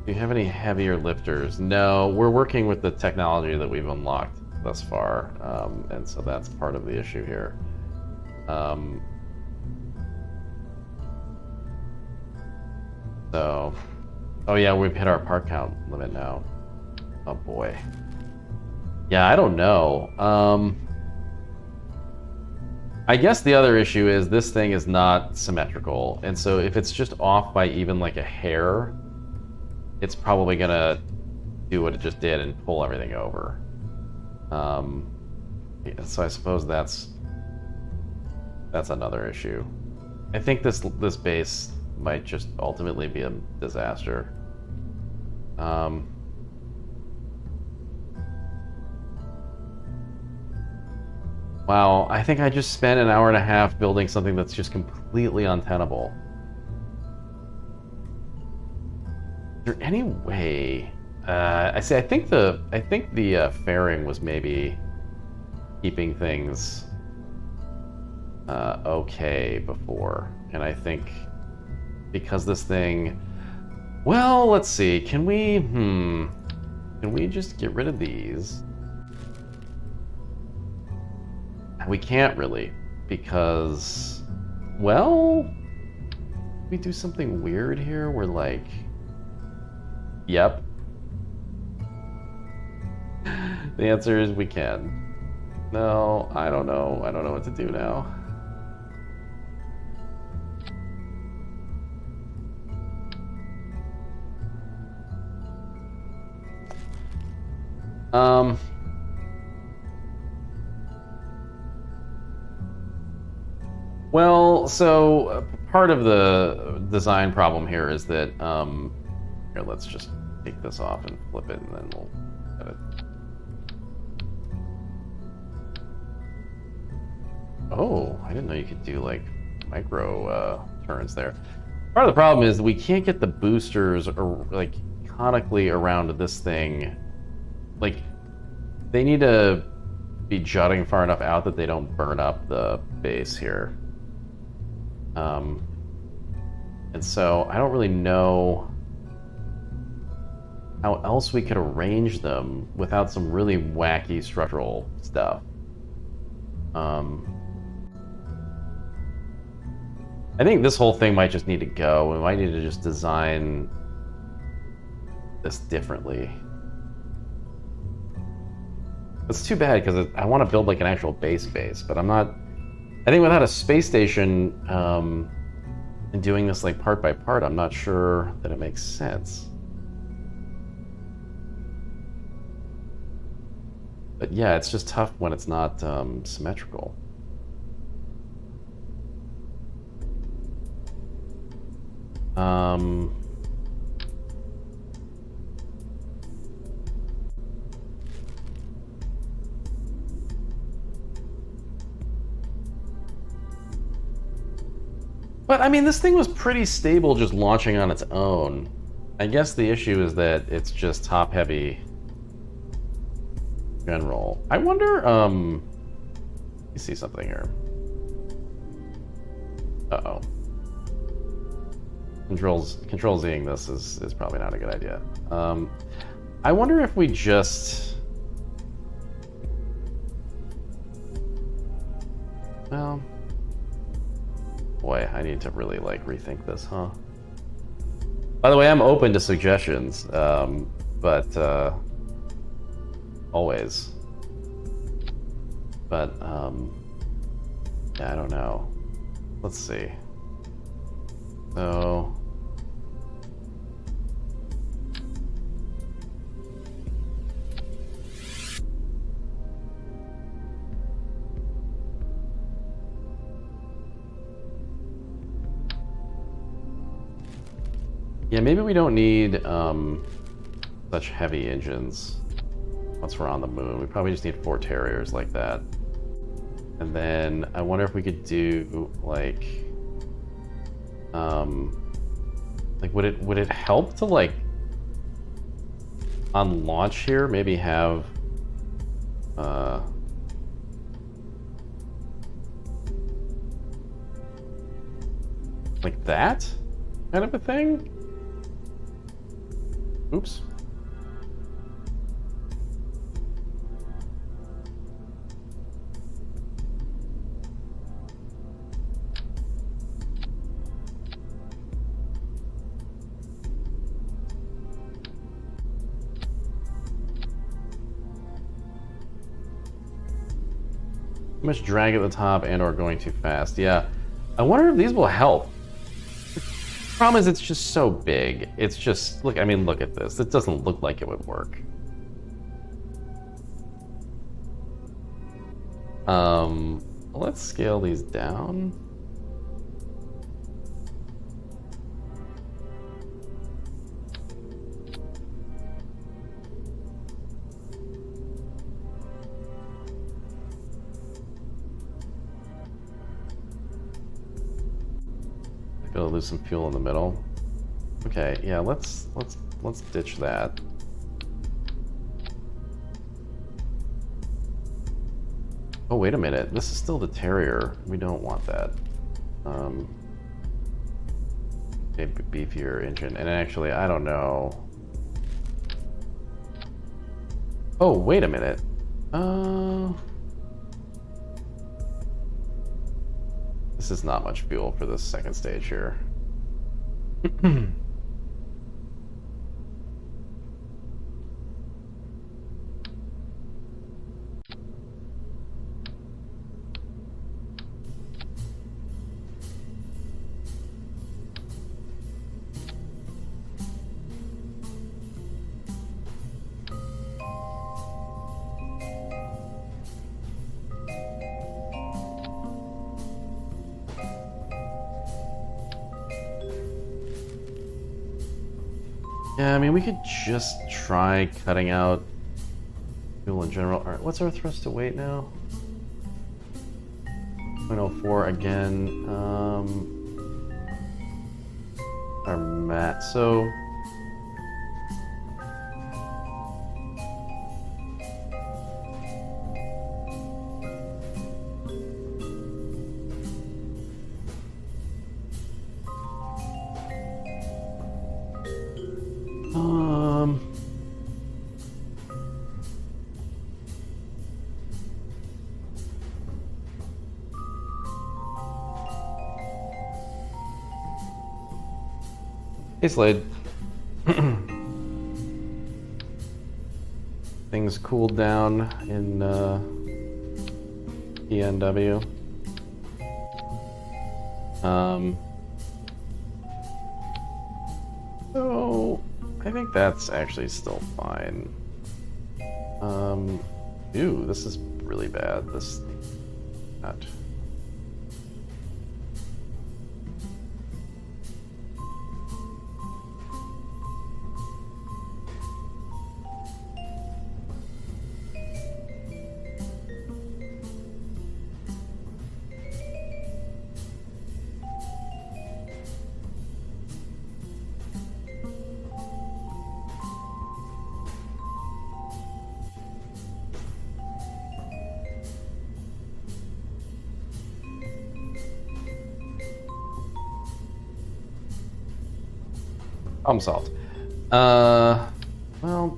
Do you have any heavier lifters? No, we're working with the technology that we've unlocked thus far, and so that's part of the issue here. So, oh yeah, we've hit our part count limit now. Oh boy. Yeah, I don't know. I guess the other issue is this thing is not symmetrical, and so if it's just off by even like a hair, it's probably gonna do what it just did and pull everything over. Yeah, so I suppose that's another issue. I think this base might just ultimately be a disaster. Wow, I think I just spent an hour and a half building something that's just completely untenable. Is there any way? I think the fairing was maybe keeping things okay before, and I think because this thing. Well, let's see. Can we just get rid of these? We can't really, because, well, we do something weird here. We're like, yep. The answer is we can. No, I don't know. I don't know what to do now. Um, well, so part of the design problem here is that, here, let's just take this off and flip it, and then we'll get it. Oh, I didn't know you could do, like, micro turns there. Part of the problem is we can't get the boosters, like, conically around this thing. Like, they need to be jutting far enough out that they don't burn up the base here. And so I don't really know how else we could arrange them without some really wacky structural stuff. I think this whole thing might just need to go. We might need to just design this differently. It's too bad because I want to build like an actual base, but I'm not. I think without a space station and doing this like part by part, I'm not sure that it makes sense. But yeah, it's just tough when it's not symmetrical. But I mean, this thing was pretty stable just launching on its own. I guess the issue is that it's just top heavy general. I wonder, let me see something here. Uh-oh. Control Z-ing this is probably not a good idea. I wonder if we just... Well... Boy, I need to really, like, rethink this, huh? By the way, I'm open to suggestions, but, always. But, yeah, I don't know. Let's see. So... Yeah, maybe we don't need such heavy engines once we're on the moon. We probably just need 4 Terriers like that. And then I wonder if we could do like would it help to like on launch here maybe have like that kind of a thing? Oops. Too much drag at the top and or going too fast. Yeah. I wonder if these will help. The problem is it's just so big. It's just, look, I mean, look at this. It doesn't look like it would work. Let's scale these down. Gonna lose some fuel in the middle. Okay, yeah, let's ditch that. Oh, wait a minute. This is still the Terrier. We don't want that. A beefier engine. And actually, I don't know. Oh, wait a minute. This is not much fuel for this second stage here. Yeah, I mean, we could just try cutting out fuel in general. All right, what's our thrust to weight now? 0.04 again. Our mat. So hey Slade. Things cooled down in ENW. So I think that's actually still fine. Ew, this is really bad. This not. Problem solved. Well,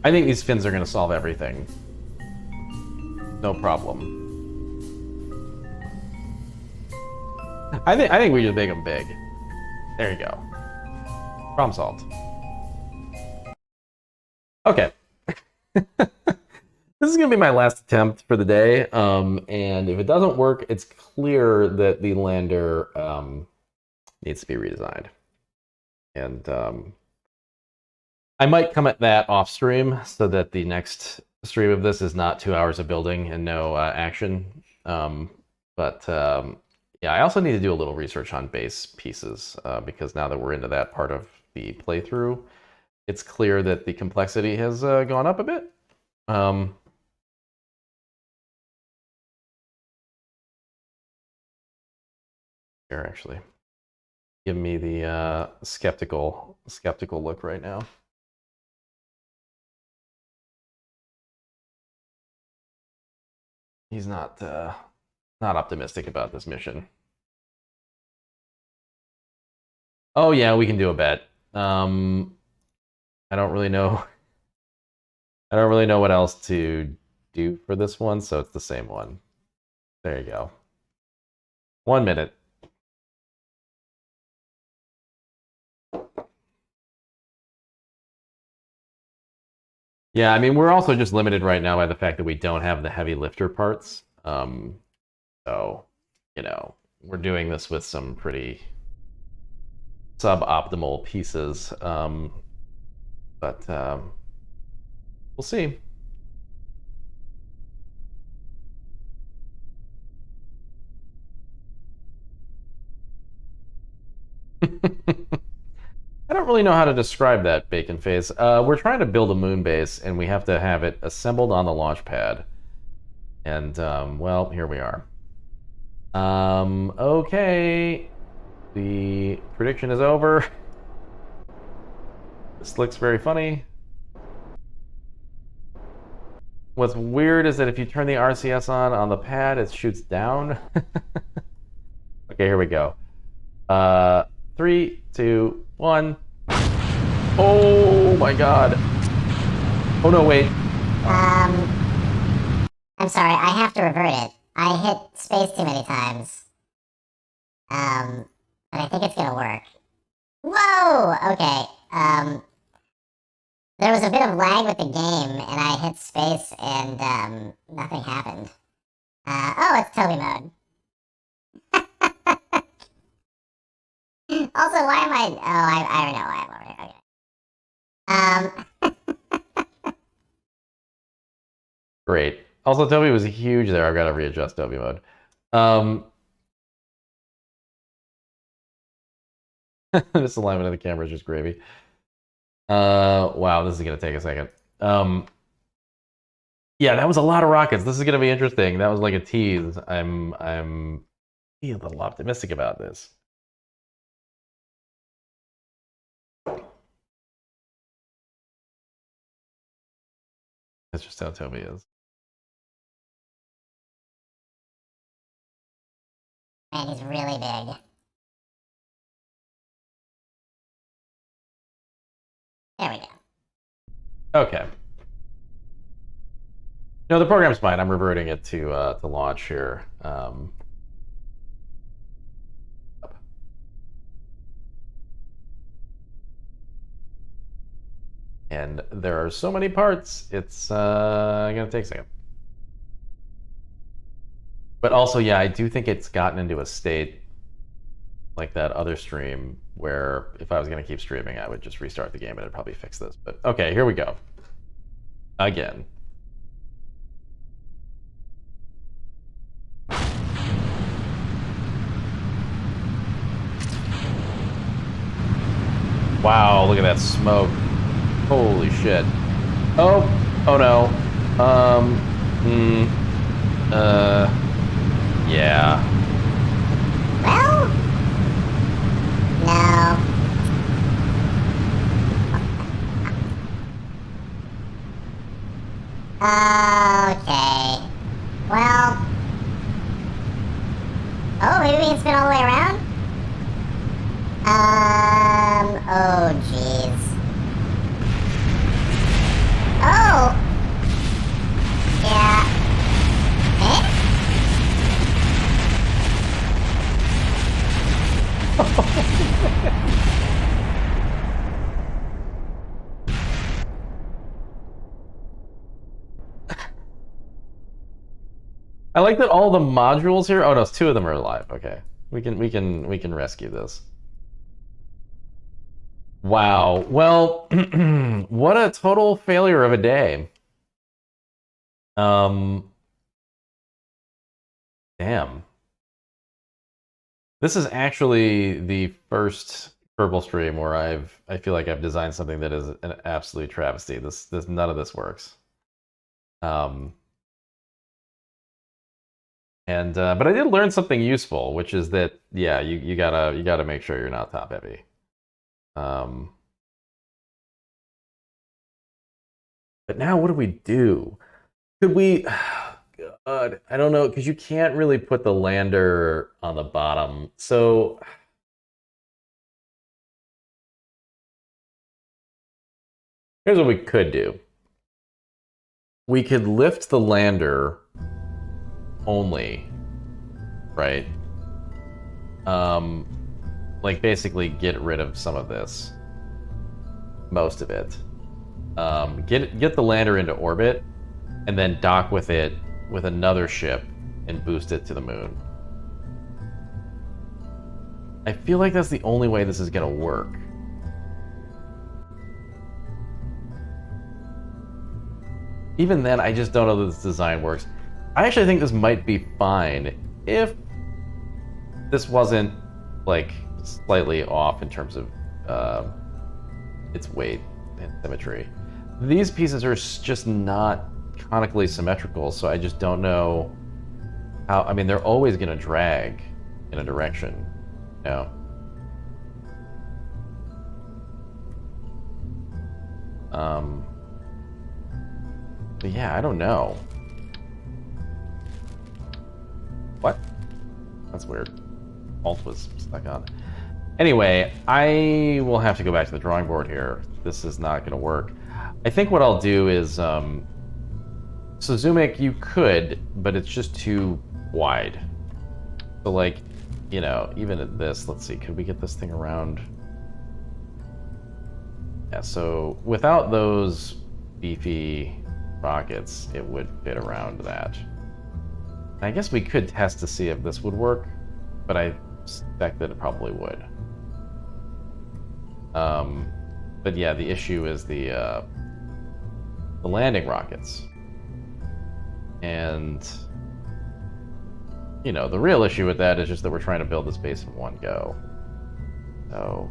I think these fins are going to solve everything. No problem. I think we just make them big. There you go. Problem solved. Okay. This is going to be my last attempt for the day. And if it doesn't work, it's clear that the lander needs to be redesigned. And I might come at that off stream so that the next stream of this is not 2 hours of building and no action. Yeah, I also need to do a little research on base pieces because now that we're into that part of the playthrough, it's clear that the complexity has gone up a bit. Here, actually, give me the skeptical look right now. He's not optimistic about this mission. Oh yeah, we can do a bet. I don't really know. I don't really know what else to do for this one, so it's the same one. There you go. 1 minute. Yeah, I mean, we're also just limited right now by the fact that we don't have the heavy lifter parts. So, you know, we're doing this with some pretty suboptimal pieces. But we'll see. I don't really know how to describe that bacon face. We're trying to build a moon base, and we have to have it assembled on the launch pad. And, well, here we are. Okay. The prediction is over. This looks very funny. What's weird is that if you turn the RCS on the pad, it shoots down. Okay, here we go. 3, 2, 1. Oh my god. Oh no, wait.
I'm sorry, I have to revert it. I hit space too many times. But I think it's gonna work. Whoa! Okay. There was a bit of lag with the game, and I hit space, and nothing happened. Oh, it's Toby mode. Also, why am I? Oh, I don't know why I'm over here. Okay.
Great. Also, Toby was huge there. I've got to readjust Toby mode. This alignment of the camera is just gravy. Wow, this is gonna take a second. Yeah, that was a lot of rockets. This is gonna be interesting. That was like a tease. I'm a little optimistic about this. That's just how Toby is.
Man, he's really big. There we go.
Okay. No, the program's fine. I'm reverting it to launch here. And there are so many parts, it's gonna take a second. But also, yeah, I do think it's gotten into a state like that other stream where if I was gonna keep streaming, I would just restart the game and it'd probably fix this. But okay, here we go. Again. Wow, look at that smoke. Holy shit. Oh no. Yeah.
Well, no. Okay. Well. Oh, maybe we can spin all the way around? Oh, jeez. Oh! Yeah. Eh?
I like that all the modules here. Oh no, two of them are alive. Okay, we can rescue this. Wow. Well, what a total failure of a day. Damn. This is actually the first Kerbal stream where I feel like I've designed something that is an absolute travesty. This none of this works. But I did learn something useful, which is that yeah, you gotta make sure you're not top heavy. But now what do we do? Could we? God, I don't know, because you can't really put the lander on the bottom. So here's what we could do. We could lift the lander only, right? Like basically get rid of some of this, most of it. Get the lander into orbit, and then dock with it with another ship and boost it to the moon. I feel like that's the only way this is gonna work. Even then, I just don't know that this design works. I actually think this might be fine if this wasn't like slightly off in terms of its weight and symmetry. These pieces are just not conically symmetrical, so I just don't know how. I mean, they're always going to drag in a direction, you know? But yeah, I don't know. What? That's weird. Alt was stuck on. Anyway, I will have to go back to the drawing board here. This is not going to work. I think what I'll do is, so Zoomic, you could, but it's just too wide. So like, you know, even at this, let's see, could we get this thing around? Yeah, so without those beefy rockets, it would fit around that. I guess we could test to see if this would work, but I suspect that it probably would. But yeah, the issue is the landing rockets. And, you know, the real issue with that is just that we're trying to build this base in one go. So...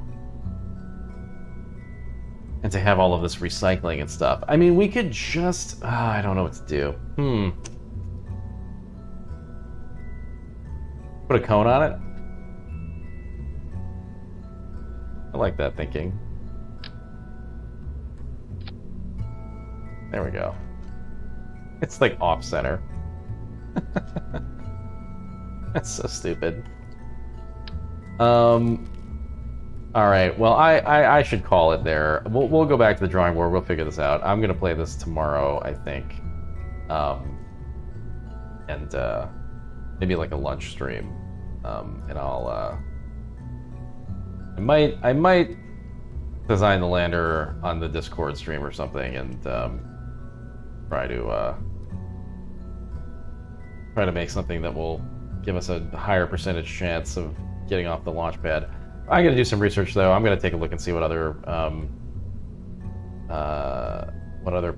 And to have all of this recycling and stuff. I mean, we could just... I don't know what to do. Put a cone on it? I like that thinking. There we go. It's like off-center. That's so stupid. All right. Well, I should call it there. We'll go back to the drawing board. We'll figure this out. I'm gonna play this tomorrow, I think, and maybe like a lunch stream, and I might design the lander on the Discord stream or something, and try to make something that will give us a higher percentage chance of getting off the launch pad. I gotta do some research though. I'm gonna take a look and see what other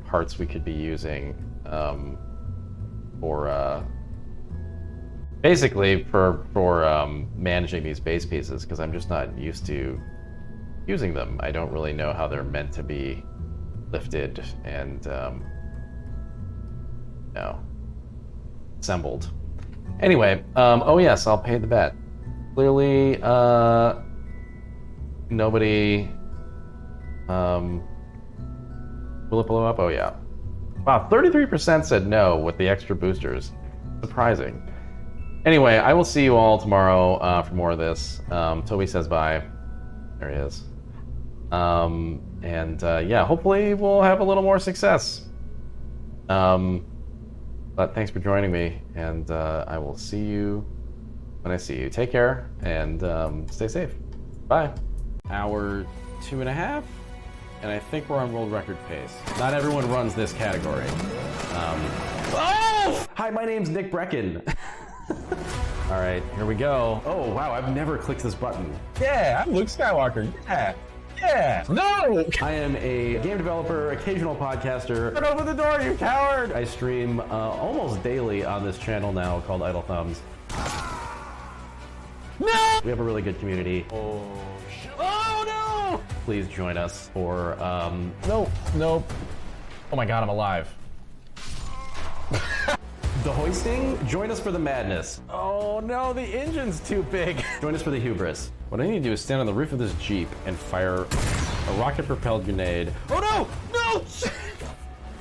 parts we could be using for basically for managing these base pieces, because I'm just not used to using them. I don't really know how they're meant to be lifted and assembled. Anyway, oh yes, I'll pay the bet. Clearly, nobody... will it blow up? Oh yeah. Wow, 33% said no with the extra boosters. Surprising. Anyway, I will see you all tomorrow for more of this. Toby says bye. There he is. Yeah, hopefully we'll have a little more success. But thanks for joining me, and I will see you when I see you. Take care, and stay safe. Bye. Hour 2.5, and I think we're on world record pace. Not everyone runs this category. Oh! Hi, my name's Nick Brecken. All right, here we go. Oh, wow, I've never clicked this button.
Yeah, I'm Luke Skywalker. Yeah. Yeah. No!
I am a game developer, occasional podcaster. Turn open the door, you coward! I stream almost daily on this channel now called Idle Thumbs. No! We have a really good community. Oh, shit. Oh, no! Please join us for,
Nope. Oh my god, I'm alive.
the hoisting. Join us for the madness. Oh no, the engine's too big. Join us for the hubris. What I need to do is stand on the roof of this Jeep and fire a rocket-propelled grenade. Oh no! No!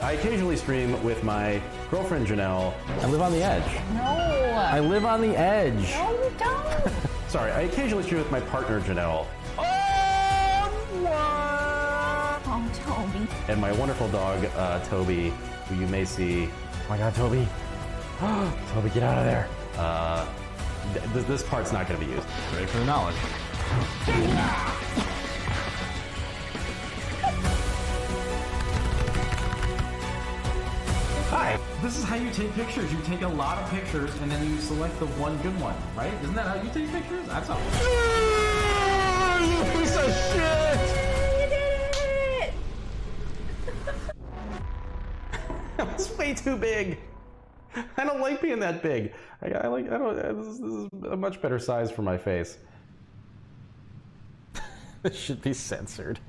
I occasionally stream with my girlfriend Janelle. I live on the edge.
No.
I live on the edge.
No, you don't.
Sorry, I occasionally stream with my partner Janelle.
Oh, Toby.
And my wonderful dog, Toby, who you may see. Oh my god, Toby. Toby, get out of there. This part's not going to be used.
Ready for the knowledge.
Hi. This is how you take pictures. You take a lot of pictures and then you select the one good one, right? Isn't that how you take pictures? That's how.
You piece of shit!
You did it!
That was way too big. I don't like being that big. This is a much better size for my face. This should be censored.